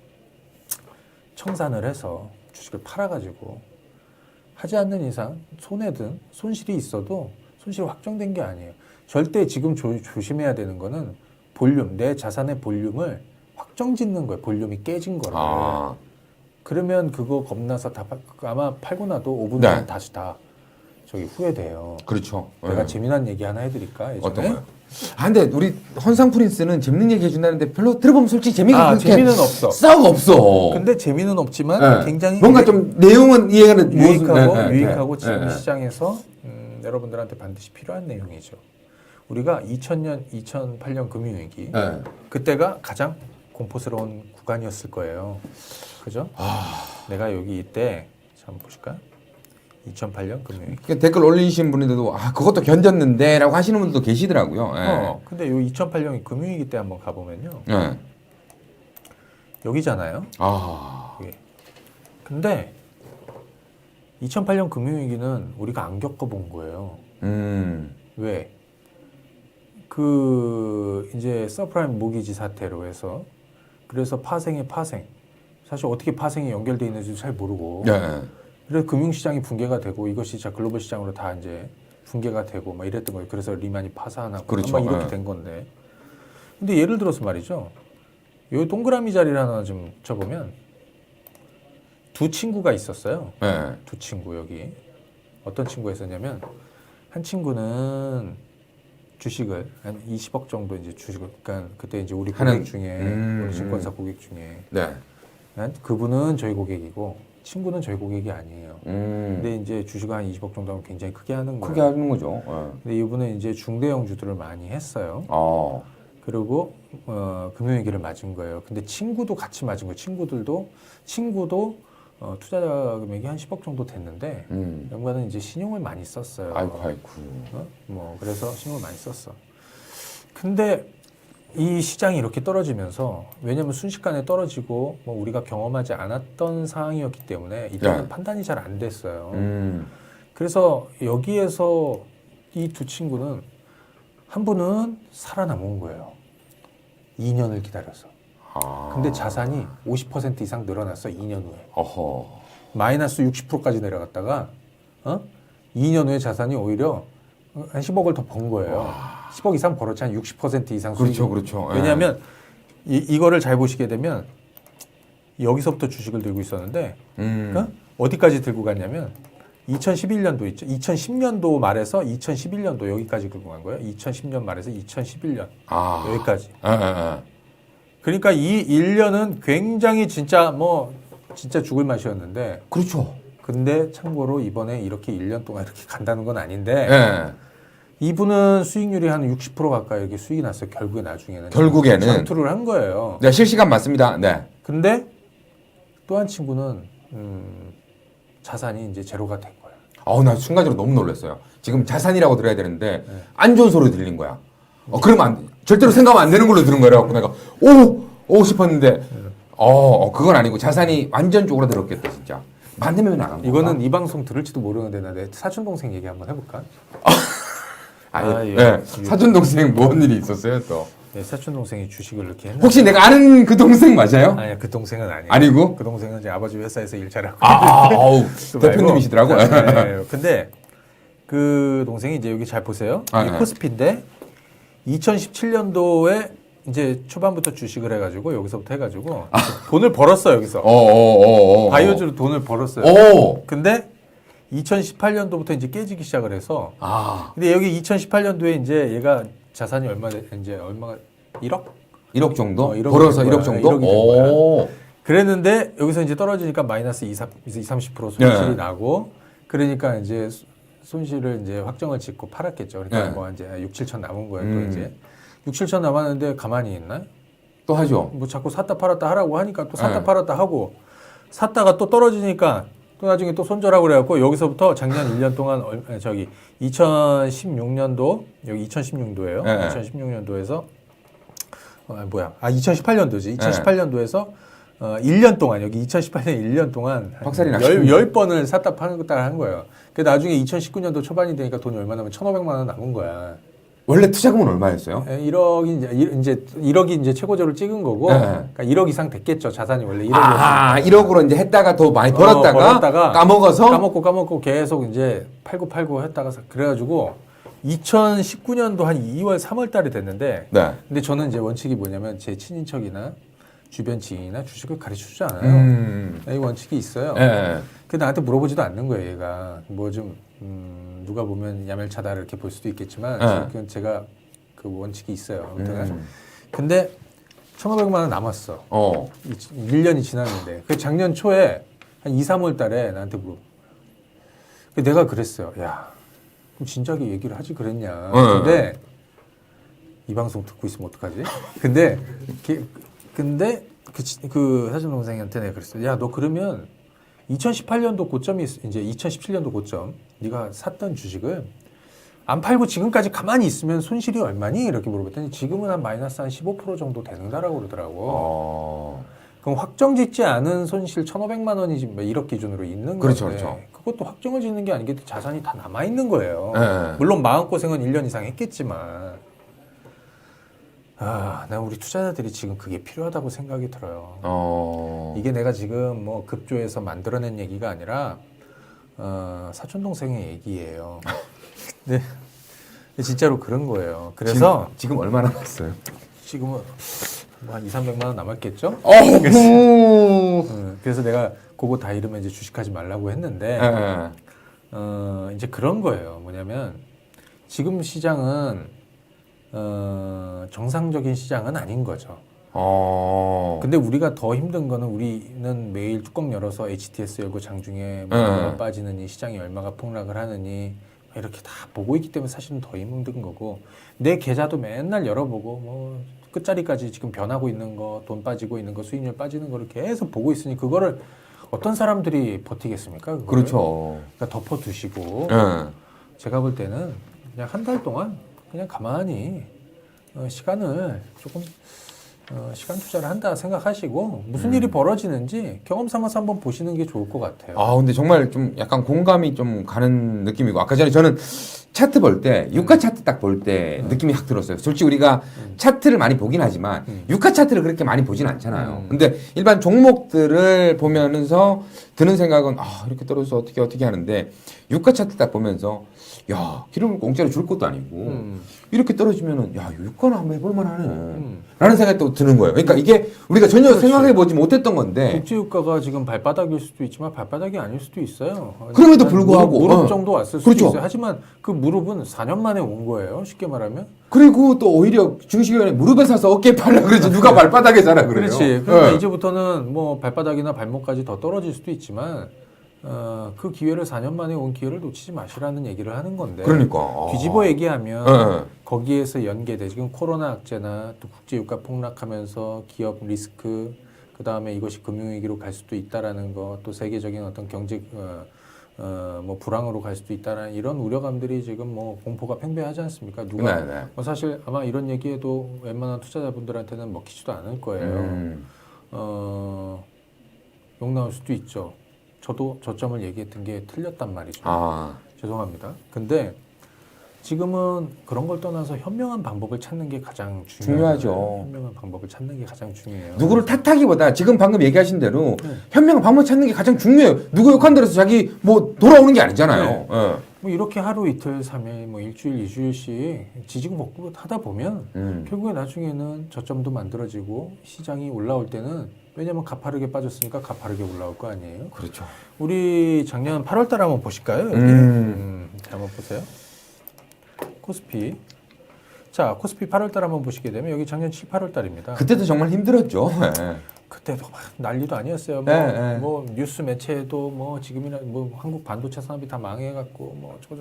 청산을 해서 주식을 팔아가지고 하지 않는 이상 손해든 손실이 있어도 손실이 확정된 게 아니에요. 절대 지금 조심해야 되는 거는 볼륨, 내 자산의 볼륨을 확정짓는 거예요. 볼륨이 깨진 거를. 아. 그러면 그거 겁나서 아마 팔고 나도 5분 네. 동안 다시 다 저기 후회돼요. 그렇죠. 내가 예. 재미난 얘기 하나 해드릴까? 예전에? 어떤 거요? 아, 근데 우리 헌상 프린스는 재밌는 얘기 해준다는데 별로 들어보면 솔직히 재미가 그렇게 재미는 없어. 썩 없어. 근데 재미는 없지만 예. 굉장히 뭔가 좀 내용은 이해가 유익하고 지금 예. 시장에서 여러분들한테 반드시 필요한 내용이죠. 우리가 2000년, 2008년 금융위기 예. 그때가 가장 공포스러운 구간이었을 거예요. 그죠? 내가 여기 이때 한번 보실까요? 2008년 금융위기. 그 댓글 올리신 분들도 그것도 견뎠는데라고 하시는 분들도 계시더라고요. 예. 근데 요 2008년 금융위기 때 한번 가보면요. 예. 여기잖아요. 아. 여기. 근데 2008년 금융위기는 우리가 안 겪어본 거예요. 왜? 이제 서프라임 모기지 사태로 해서 그래서 파생의 파생. 사실 어떻게 파생이 연결돼 있는지도 잘 모르고. 예. 그래서 금융시장이 붕괴가 되고 이것이 글로벌 시장으로 다 이제 붕괴가 되고 막 이랬던 거예요. 그래서 리만이 파산하고 그렇죠. 아마 이렇게 예. 된 건데. 근데 예를 들어서 말이죠. 요 동그라미 자리를 하나 좀 쳐보면 두 친구가 있었어요. 예. 두 친구 여기. 어떤 친구가 있었냐면 한 친구는 주식을 한 20억 정도 이제 주식을 그러니까 그때 이제 우리 하는- 고객 중에 우리 증권사 고객 중에 네. 그분은 저희 고객이고 친구는 저희 고객이 아니에요. 음. 근데 이제 주식을 한 20억 정도 하면 굉장히 크게 하는 거예요. 크게 하는 거죠. 예. 근데 이분은 이제 중대형 주들을 많이 했어요. 아. 그리고 금융위기를 맞은 거예요. 근데 친구도 같이 맞은 거예요. 친구도 투자 금액이 한 10억 정도 됐는데 양반은 이제 신용을 많이 썼어요. 아이고. 그래서 신용을 많이 썼어. 근데 이 시장이 이렇게 떨어지면서 왜냐하면 순식간에 떨어지고 뭐 우리가 경험하지 않았던 상황이었기 때문에 이때는 네. 판단이 잘 안 됐어요. 그래서 여기에서 이 두 친구는 한 분은 살아남은 거예요. 2년을 기다려서. 근데 자산이 50% 이상 늘어났어. 2년 후에. 어허. 마이너스 60%까지 내려갔다가 2년 후에 자산이 오히려 한 10억을 더 번 거예요. 10억 이상 벌었지 한 60% 이상 수익. 그렇죠. 왜냐하면 이거를 잘 보시게 되면 여기서부터 주식을 들고 있었는데 음. 어디까지 들고 갔냐면 2011년도 있죠. 2010년도 말에서 2011년도 여기까지 들고 간 거예요. 2010년 말에서 2011년 여기까지. 그러니까 이 1년은 굉장히 진짜 진짜 죽을 맛이었는데. 그렇죠. 근데 참고로 이번에 이렇게 1년 동안 이렇게 간다는 건 아닌데 네. 이분은 수익률이 한 60% 가까이 이렇게 수익이 났어요. 결국에는 전투를 한 거예요. 네, 실시간 맞습니다. 네. 근데 또 한 친구는 자산이 이제 제로가 된 거예요. 나 순간적으로 너무 놀랐어요. 지금 자산이라고 들어야 되는데 안 좋은 소리 들린 거야. 그러면 절대로 생각하면 안 되는 걸로 들은 거라 갖고 내가 오 싶었는데 그건 아니고 자산이 완전 쪼그라들었겠다 진짜. 만들면 나간 거. 이거는 이 방송 들을지도 모르는데 나 내 사촌 동생 얘기 한번 해볼까? 네. 사촌 동생 뭔 일이 있었어요 또? 내 사촌 동생이 주식을 이렇게 했는데. 혹시 내가 아는 그 동생 맞아요? 아니야, 그 동생은 아니에요. 아니고? 그 동생은 이제 아버지 회사에서 일 잘하고. 대표님이시더라고. 네. 근데 그 동생이 이제 여기 잘 보세요. 이 코스피인데 2017년도에 이제 초반부터 주식을 해가지고 여기서부터 해가지고 돈을 벌었어 여기서. 바이오주로 돈을 벌었어요. 근데 2018년도부터 이제 깨지기 시작을 해서. 근데 여기 2018년도에 이제 얘가 자산이 얼마가 1억? 1억 정도? 1억 벌어서 1억 정도? 1억이 된 거야. 그랬는데 여기서 이제 떨어지니까 마이너스 30% 손실이 나고 그러니까 이제 손실을 이제 확정을 짓고 팔았겠죠. 그러니까 뭐 이제 6, 7천 남은 거예요. 또 이제 6, 7천 남았는데 가만히 있나? 또 하죠. 뭐 자꾸 샀다 팔았다 하라고 하니까 또 샀다 팔았다 하고 샀다가 또 떨어지니까 또 나중에 또 손절하고 그래갖고 여기서부터 작년 1년 동안 2016년도 여기 2016년도예요. 2016년도에서 2018년도지. 2018년도에서 1년 동안 여기 2018년 1년 동안 박살이 10번을 샀다 파는 거 한 거예요. 그 나중에 2019년도 초반이 되니까 돈이 얼마 남으면 1,500만 원 남은 거야. 원래 투자금은 얼마였어요? 1억이 이제 최고조를 찍은 거고, 그러니까 1억 이상 됐겠죠. 자산이 원래 1억이었으니까. 1억으로 이제 했다가 더 많이 벌었다가 까먹고 계속 이제 팔고 했다가 그래가지고 2019년도 한 2월, 3월 달에 됐는데, 근데 저는 이제 원칙이 뭐냐면 제 친인척이나 주변 지인이나 주식을 가르쳐 주지 않아요. 이 원칙이 있어요. 근데 나한테 물어보지도 않는 거예요, 얘가. 뭐 좀, 누가 보면 야멸차다 이렇게 볼 수도 있겠지만, 그건 제가 그 원칙이 있어요. 아무튼. 근데 1,500만 원 남았어. 1년이 지났는데. 그 작년 초에 한 2, 3월 달에 나한테 물어보. 내가 그랬어요. 야, 그럼 진작에 얘기를 하지 그랬냐. 근데 이 방송 듣고 있으면 어떡하지? 근데 그 사촌 동생한테 내가 그랬어요. 야, 너 그러면 2018년도 고점이 이제 2017년도 고점 네가 샀던 주식을 안 팔고 지금까지 가만히 있으면 손실이 얼마니? 이렇게 물어봤더니 지금은 한 마이너스 한 15% 정도 되는다라고 그러더라고. 그럼 확정짓지 않은 손실 1,500만 원이 지금 1억 기준으로 있는 건데 그렇죠. 그것도 확정을 짓는 게 아니게 자산이 다 남아 있는 거예요. 물론 마음고생은 1년 이상 했겠지만 난 우리 투자자들이 지금 그게 필요하다고 생각이 들어요. 이게 내가 지금 뭐 급조해서 만들어낸 얘기가 아니라 사촌 동생의 얘기예요. 네, 진짜로 그런 거예요. 그래서 지금 얼마나 남았어요? 지금은 한 2, 300만 원 남았겠죠? 그래서 내가 그거 다 잃으면 이제 주식하지 말라고 했는데 이제 그런 거예요. 뭐냐면 지금 시장은 정상적인 시장은 아닌 거죠. 근데 우리가 더 힘든 거는 우리는 매일 뚜껑 열어서 HTS 열고 장중에 뭐가 빠지느니 시장이 얼마가 폭락을 하느니 이렇게 다 보고 있기 때문에 사실은 더 힘든 거고 내 계좌도 맨날 열어보고 뭐 끝자리까지 지금 변하고 있는 거, 돈 빠지고 있는 거, 수익률 빠지는 거를 계속 보고 있으니 그거를 어떤 사람들이 버티겠습니까? 그거를? 그렇죠. 그러니까 덮어두시고 제가 볼 때는 그냥 한 달 동안 그냥 가만히 시간을 조금 시간 투자를 한다 생각하시고 무슨 일이 벌어지는지 경험 삼아서 한번 보시는 게 좋을 것 같아요. 근데 정말 좀 약간 공감이 좀 가는 느낌이고 아까 전에 저는 차트 볼 때, 유가 차트 딱 볼 때 느낌이 확 들었어요. 솔직히 우리가 차트를 많이 보긴 하지만 유가 차트를 그렇게 많이 보진 않잖아요. 근데 일반 종목들을 보면서 드는 생각은 이렇게 떨어져서 어떻게 하는데 유가 차트 딱 보면서 야, 기름을 공짜로 줄 것도 아니고 이렇게 떨어지면은 야, 유가는 한번 해볼 만하네. 라는 생각이 또 드는 거예요. 그러니까 이게 우리가 전혀 생각해 보지 못했던 건데 국제유가가 지금 발바닥일 수도 있지만 발바닥이 아닐 수도 있어요. 그럼에도 불구하고 무릎 정도 왔을 수도 그렇죠. 있어요. 하지만 그 무릎은 4년 만에 온 거예요. 쉽게 말하면. 그리고 또 오히려 주식위원회 무릎에 사서 어깨에 팔라 그러지 누가 발바닥에 사라 그래요. 그렇지. 그러니까 예. 이제부터는 뭐 발바닥이나 발목까지 더 떨어질 수도 있지만 그 기회를 4년 만에 온 기회를 놓치지 마시라는 얘기를 하는 건데. 그러니까 뒤집어 얘기하면 예. 거기에서 연계돼 지금 코로나 악재나 또 국제유가 폭락하면서 기업 리스크 그 다음에 이것이 금융위기로 갈 수도 있다라는 거 또 세계적인 어떤 경제 뭐 불황으로 갈 수도 있다라는 이런 우려감들이 지금 뭐 공포가 팽배하지 않습니까? 누가 네, 네. 뭐 사실 아마 이런 얘기해도 웬만한 투자자분들한테는 먹히지도 않을 거예요. 욕 나올 수도 있죠. 저도 저점을 얘기했던 게 틀렸단 말이죠. 죄송합니다. 근데 지금은 그런 걸 떠나서 현명한 방법을 찾는 게 가장 중요하죠. 현명한 방법을 찾는 게 가장 중요해요. 누구를 탓하기보다 지금 방금 얘기하신 대로 현명한 방법 찾는 게 가장 중요해요. 누구 욕한 대로서 자기 뭐 돌아오는 게 아니잖아요. 예. 뭐 이렇게 하루 이틀 3일 뭐 일주일 2주일씩 지지고 볶고 하다 보면 결국에 나중에는 저점도 만들어지고 시장이 올라올 때는 왜냐면 가파르게 빠졌으니까 가파르게 올라올 거 아니에요. 그렇죠. 우리 작년 8월 달 한번 보실까요? 여기? 한번 보세요. 코스피. 자, 코스피 8월 달 한번 보시게 되면 여기 작년 7, 8월 달입니다. 그때도 정말 힘들었죠. 예. 그때도 막 난리도 아니었어요. 뭐 뉴스 매체도 뭐 지금이나 뭐 한국 반도체 산업이 다 망해갖고 뭐 저거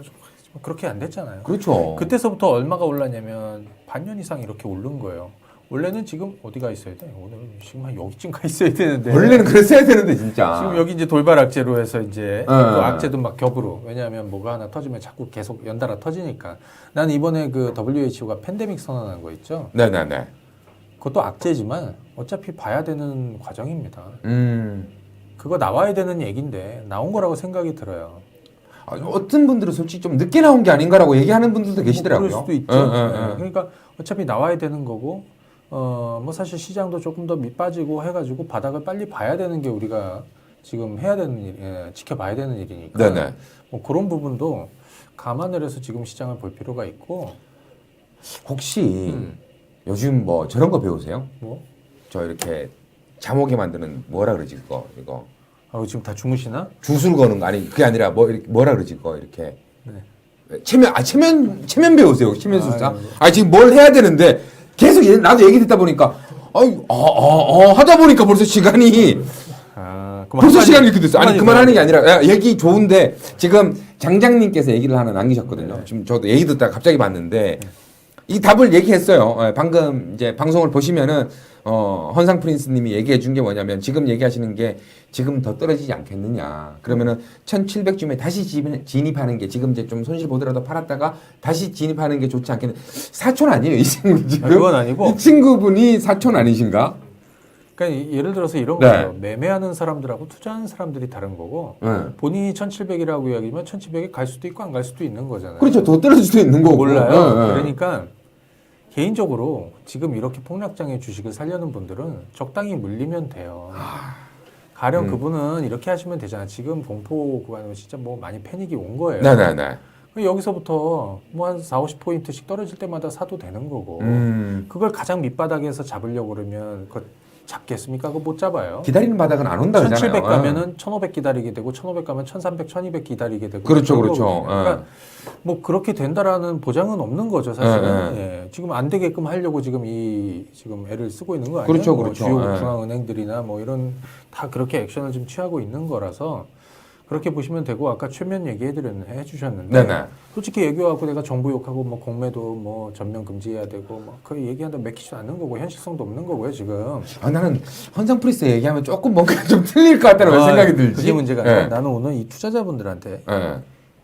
그렇게 안 됐잖아요. 그렇죠. 그때서부터 얼마가 올랐냐면 반년 이상 이렇게 오른 거예요. 원래는 지금 어디가 있어야 돼? 오늘 지금 한 여기쯤 가 있어야 되는데. 원래는 그랬어야 되는데 진짜. 지금 여기 이제 돌발 악재로 해서 이제 또 네. 악재도 막 겹으로. 왜냐하면 뭐가 하나 터지면 자꾸 계속 연달아 터지니까. 난 이번에 그 WHO가 팬데믹 선언한 거 있죠. 네네네. 그것도 악재지만 어차피 봐야 되는 과정입니다. 음. 그거 나와야 되는 얘기인데 나온 거라고 생각이 들어요. 어떤 분들은 솔직히 좀 늦게 나온 게 아닌가라고 얘기하는 분들도 계시더라고요. 그럴 수도 있죠. 네. 그러니까 어차피 나와야 되는 거고, 뭐 사실 시장도 조금 더 밑빠지고 해가지고 바닥을 빨리 봐야 되는 게 우리가 지금 해야 되는 일, 지켜봐야 되는 일이니까. 네네. 뭐 그런 부분도 감안을 해서 지금 시장을 볼 필요가 있고. 혹시 요즘 뭐 저런 거 배우세요? 뭐? 저 이렇게 잠오게 만드는 뭐라 그러지 그거 이거 지금 다 주무시나? 주술 거는 거 아니 그게 아니라 뭐 이렇게 뭐라 그러지 그거 이렇게 네. 체면 배우세요 체면술사. 아유. 지금 뭘 해야 되는데 계속 나도 얘기 듣다 보니까 하다 보니까 벌써 시간이 벌써 시간이 이렇게 됐어. 아니 그만하는 게 아니라 야, 얘기 좋은데 지금 장장님께서 얘기를 하나 남기셨거든요. 지금 저도 얘기 듣다가 갑자기 봤는데 이 답을 얘기했어요. 방금 이제 방송을 보시면은 헌상 프린스님이 얘기해 준 게 뭐냐면 지금 얘기하시는 게 지금 더 떨어지지 않겠느냐. 그러면은 1,700쯤에 다시 진입하는 게 지금 이제 좀 손실 보더라도 팔았다가 다시 진입하는 게 좋지 않겠느냐. 사촌 아니에요 이 친구 지금? 그건 아니고 이 친구분이 사촌 아니신가? 그러니까 예를 들어서 이런 네. 거예요. 매매하는 사람들하고 투자하는 사람들이 다른 거고 본인이 1,700이라고 이야기하면 1,700이 갈 수도 있고 안 갈 수도 있는 거잖아요. 그렇죠. 더 떨어질 수도 있는 거고. 몰라요. 그러니까 개인적으로 지금 이렇게 폭락장의 주식을 살려는 분들은 적당히 물리면 돼요. 가령 그분은 이렇게 하시면 되잖아. 지금 공포 구간으로 진짜 뭐 많이 패닉이 온 거예요. 네네네. 여기서부터 뭐 한 4, 50포인트씩 떨어질 때마다 사도 되는 거고 그걸 가장 밑바닥에서 잡으려고 그러면 그거 잡겠습니까? 그거 못 잡아요. 기다리는 바닥은 안 온다 그러잖아요. 1,700 가면은 1,500 기다리게 되고 1,500 가면 1,300, 1,200 기다리게 되고 그렇죠, 그런 그렇죠. 거거든요. 그러니까 뭐 그렇게 된다라는 보장은 없는 거죠, 사실은. 예. 지금 안 되게끔 하려고 지금 지금 애를 쓰고 있는 거 아니에요? 그렇죠, 뭐 그렇죠. 주요 예. 중앙은행들이나 뭐 이런 다 그렇게 액션을 지금 취하고 있는 거라서 그렇게 보시면 되고 아까 최면 해주셨는데 네네. 솔직히 얘기하고 내가 정부 욕하고 뭐 공매도 뭐 전면 금지해야 되고 뭐 그 얘기한다 맥히지도 않는 거고 현실성도 없는 거고요 지금. 나는 헌상 프리스 얘기하면 조금 뭔가 좀 틀릴 것 같다는 생각이 들지. 그게 문제가 아니라 나는 오늘 이 투자자분들한테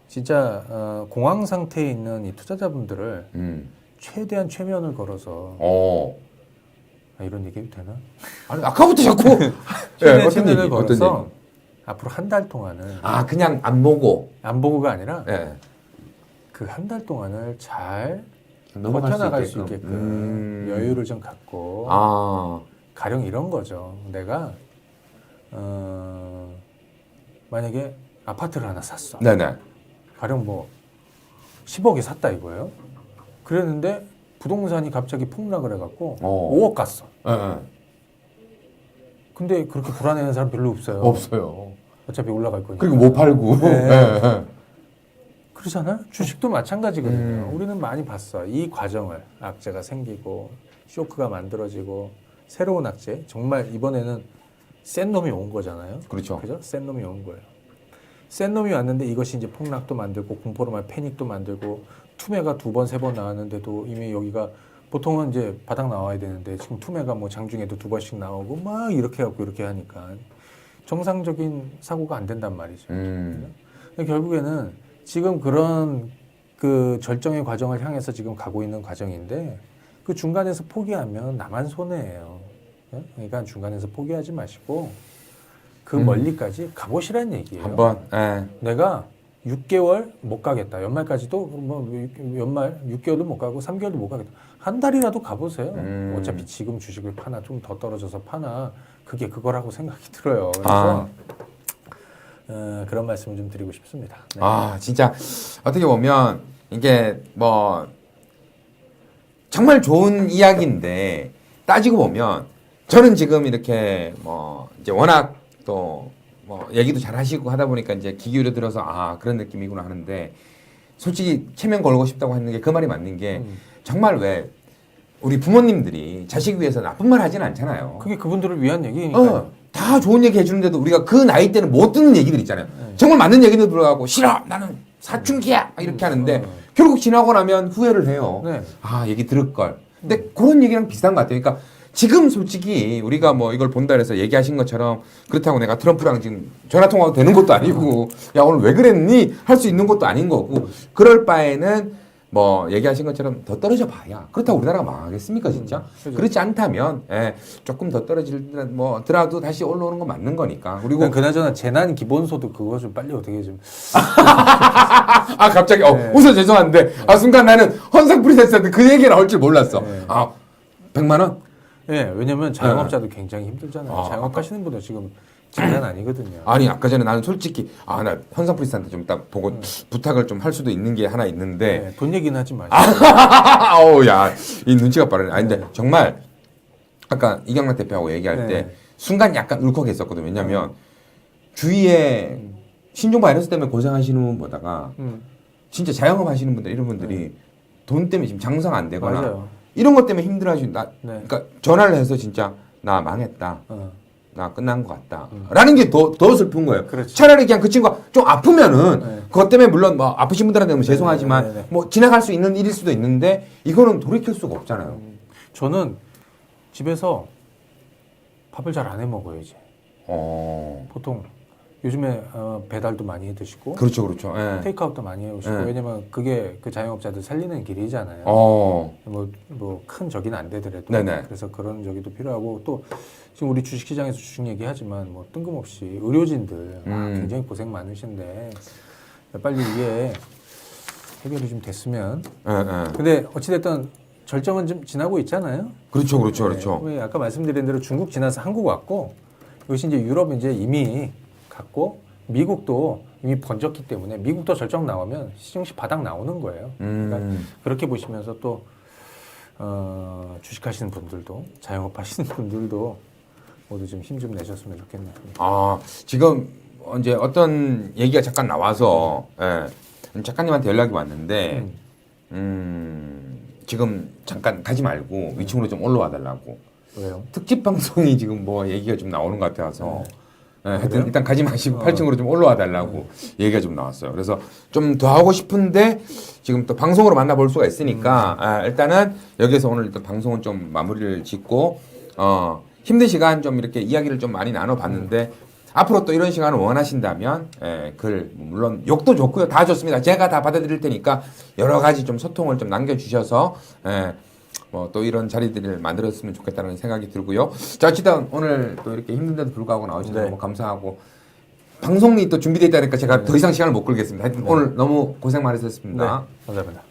진짜 공황 상태에 있는 이 투자자분들을 최대한 최면을 걸어서 이런 얘기해도 되나? 아니 아까부터 자꾸 최대한 어떤 최면을 얘기? 걸어서 앞으로 한 달 동안은 그냥 안 보고 안 보고가 아니라 그 한 달 동안을 잘 넘어갈 버텨나갈 수 있게끔. 있게끔 여유를 좀 갖고 아, 가령 이런 거죠. 내가 만약에 아파트를 하나 샀어. 네네. 가령 뭐 10억에 샀다 이거예요. 그랬는데 부동산이 갑자기 폭락을 해갖고 5억 갔어. 예, 예. 근데 그렇게 불안해하는 사람 별로 없어요. 없어요. 어차피 올라갈 거니까. 그리고 못 팔고. 네. 예, 예. 그러잖아요. 주식도 마찬가지거든요. 우리는 많이 봤어. 이 과정을 악재가 생기고 쇼크가 만들어지고 새로운 악재. 정말 이번에는 센 놈이 온 거잖아요. 그렇죠. 그죠? 센 놈이 온 거예요. 센 놈이 왔는데 이것이 이제 폭락도 만들고 공포로 말 패닉도 만들고 투매가 2번, 3번 나왔는데도 이미 여기가 보통은 이제 바닥 나와야 되는데 지금 투매가 뭐 장중에도 2번씩 나오고 막 이렇게 하고 이렇게 하니까 정상적인 사고가 안 된단 말이죠. 근데 결국에는 지금 그런 그 절정의 과정을 향해서 지금 가고 있는 과정인데 그 중간에서 포기하면 나만 손해예요. 예? 그러니까 중간에서 포기하지 마시고 그 멀리까지 가보시라는 얘기예요. 한번, 예. 내가 6개월 못 가겠다. 연말까지도 뭐 연말 6개월도 못 가고 3개월도 못 가겠다. 한 달이라도 가보세요. 어차피 지금 주식을 파나 좀 더 떨어져서 파나 그게 그거라고 생각이 들어요. 그래서 그런 말씀을 좀 드리고 싶습니다. 네. 아, 진짜 어떻게 보면 이게 뭐 정말 좋은 이야기인데 따지고 보면 저는 지금 이렇게 뭐 이제 워낙 또 뭐 얘기도 잘 하시고 하다 보니까 이제 귀 기울여 들어서 아, 그런 느낌이구나 하는데 솔직히 체면 걸고 싶다고 하는 게 그 말이 맞는 게 정말 왜 우리 부모님들이 자식 위해서 나쁜 말 하진 않잖아요. 그게 그분들을 위한 얘기니까요. 다 좋은 얘기 해주는데도 우리가 그 나이 때는 못 듣는 얘기들 있잖아요. 정말 맞는 얘기도 불구하고 싫어 나는 사춘기야 이렇게 하는데 결국 지나고 나면 후회를 해요. 네. 아 얘기 들을 걸. 근데 그런 얘기랑 비슷한 것 같아요. 그러니까 지금 솔직히 우리가 뭐 이걸 본다 해서 얘기하신 것처럼 그렇다고 내가 트럼프랑 지금 전화 통화도 되는 것도 아니고 야 오늘 왜 그랬니 할 수 있는 것도 아닌 거고 그럴 바에는 뭐 얘기하신 것처럼 더 떨어져 봐야 그렇다고 우리나라가 망하겠습니까 진짜? 그죠. 그렇지 않다면 조금 더 떨어지더라도 다시 올라오는 건 맞는 거니까. 그리고 그나저나 재난 기본소득 그거 좀 빨리 어떻게 좀 아 갑자기 네. 웃어 죄송한데 아 순간 나는 헌상 프리랜서한테 그 얘기 나올 줄 몰랐어. 네. 아 100만 원? 예, 왜냐면 자영업자도 굉장히 힘들잖아요. 아, 자영업하시는 분들 지금 장난 아니거든요. 아니 아까 전에 나는 솔직히 아 나 헌상 프리랜서한테 좀 딱 보고 부탁을 좀 할 수도 있는 게 하나 있는데 네, 돈 얘기는 하지 마시고. 어우 야이 눈치가 빠르네. 아니 근데 정말 아까 이경락 대표하고 얘기할 때 네. 순간 약간 울컥했었거든. 왜냐면 주위에 신종 바이러스 때문에 고생하시는 분보다가 진짜 자영업 하시는 분들 이런 분들이 돈 때문에 지금 장사가 안 되거나 맞아요. 이런 것 때문에 힘들어하시는 나 네. 그러니까 전화를 해서 진짜 나 망했다. 어. 나 끝난 것 같다. 라는 게 더 슬픈 거예요. 그렇죠. 차라리 그냥 그 친구가 좀 아프면은 네. 그것 때문에 물론 뭐 아프신 분들한테 너무 죄송하지만 네. 뭐 지나갈 수 있는 일일 수도 있는데 이거는 돌이킬 수가 없잖아요. 저는 집에서 밥을 잘 안 해 먹어요 이제. 보통 요즘에 배달도 많이 해 드시고 그렇죠, 그렇죠. 예. 테이크아웃도 많이 해 오시고 네. 왜냐면 그게 그 자영업자들 살리는 길이잖아요. 어. 뭐 큰 적이는 안 되더라도 네네. 그래서 그런 적이도 필요하고 또 지금 우리 주식시장에서 주식 얘기하지만 뭐 뜬금없이 의료진들 굉장히 고생 많으신데 빨리 이게 해결이 좀 됐으면. 예, 예. 근데 어찌됐든 절정은 좀 지나고 있잖아요. 그렇죠, 그렇죠, 그렇죠. 네, 아까 말씀드린 대로 중국 지나서 한국 왔고 이것이 이제 유럽 이제 이미 갔고 미국도 이미 번졌기 때문에 미국도 절정 나오면 시중시 바닥 나오는 거예요. 그러니까 그렇게 보시면서 또 주식하시는 분들도 자영업 하시는 분들도 모두 좀 힘 좀 내셨으면 좋겠네요. 아, 지금 이제 어떤 얘기가 잠깐 나와서 작가님한테 연락이 왔는데 지금 잠깐 가지 말고 위층으로 좀 올라와 달라고. 왜요? 특집 방송이 지금 뭐 얘기가 좀 나오는 것 같아서 하여튼 그래요? 일단 가지 마시고 8층으로 좀 올라와 달라고 얘기가 좀 나왔어요. 그래서 좀 더 하고 싶은데 지금 또 방송으로 만나볼 수가 있으니까 일단은 여기서 오늘 일단 방송은 좀 마무리를 짓고 힘든 시간 좀 이렇게 이야기를 좀 많이 나눠봤는데 앞으로 또 이런 시간을 원하신다면 글 물론 욕도 좋고요. 다 좋습니다. 제가 다 받아드릴 테니까 여러 가지 좀 소통을 좀 남겨주셔서 뭐 또 이런 자리들을 만들었으면 좋겠다는 생각이 들고요. 자, 어쨌든 오늘 또 이렇게 힘든데도 불구하고 나오셔서 네. 너무 감사하고 방송이 또 준비되어 있다니까 제가 더 이상 시간을 못 끌겠습니다. 하여튼 오늘 너무 고생 많으셨습니다. 네, 감사합니다.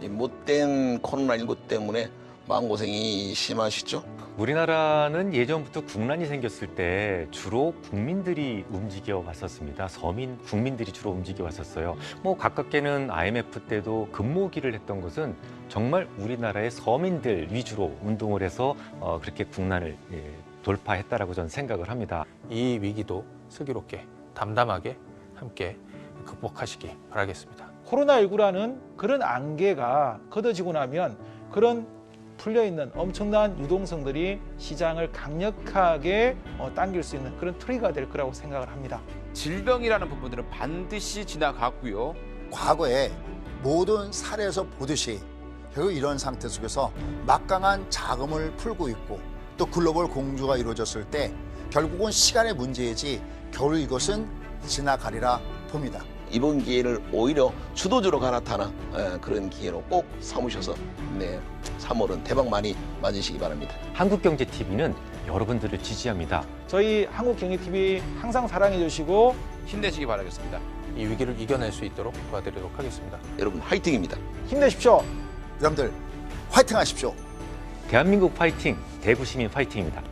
이 못된 코로나19 때문에 마음고생이 심하시죠? 우리나라는 예전부터 국난이 생겼을 때 주로 국민들이 움직여 왔었습니다. 서민 국민들이 주로 움직여 왔었어요. 뭐 가깝게는 IMF 때도 금모기를 했던 것은 정말 우리나라의 서민들 위주로 운동을 해서 그렇게 국난을 돌파했다라고 저는 생각을 합니다. 이 위기도 슬기롭게 담담하게 함께 극복하시기 바라겠습니다. 코로나19라는 그런 안개가 걷어지고 나면 그런 풀려있는 엄청난 유동성들이 시장을 강력하게 당길 수 있는 그런 트리거가 될 거라고 생각을 합니다. 질병이라는 부분들은 반드시 지나갔고요. 과거에 모든 사례에서 보듯이 결국 이런 상태 속에서 막강한 자금을 풀고 있고 또 글로벌 공조가 이루어졌을 때 결국은 시간의 문제이지 겨울 이것은 지나가리라 봅니다. 이번 기회를 오히려 주도주로 갈아타는 그런 기회로 꼭 삼으셔서 3월은 대박 많이 맞으시기 바랍니다. 한국경제TV는 여러분들을 지지합니다. 저희 한국경제TV 항상 사랑해 주시고 힘내시기 바라겠습니다. 이 위기를 이겨낼 수 있도록 도와드리도록 하겠습니다. 여러분 화이팅입니다. 힘내십시오. 여러분들 화이팅 하십시오. 대한민국 파이팅, 대구시민 파이팅입니다.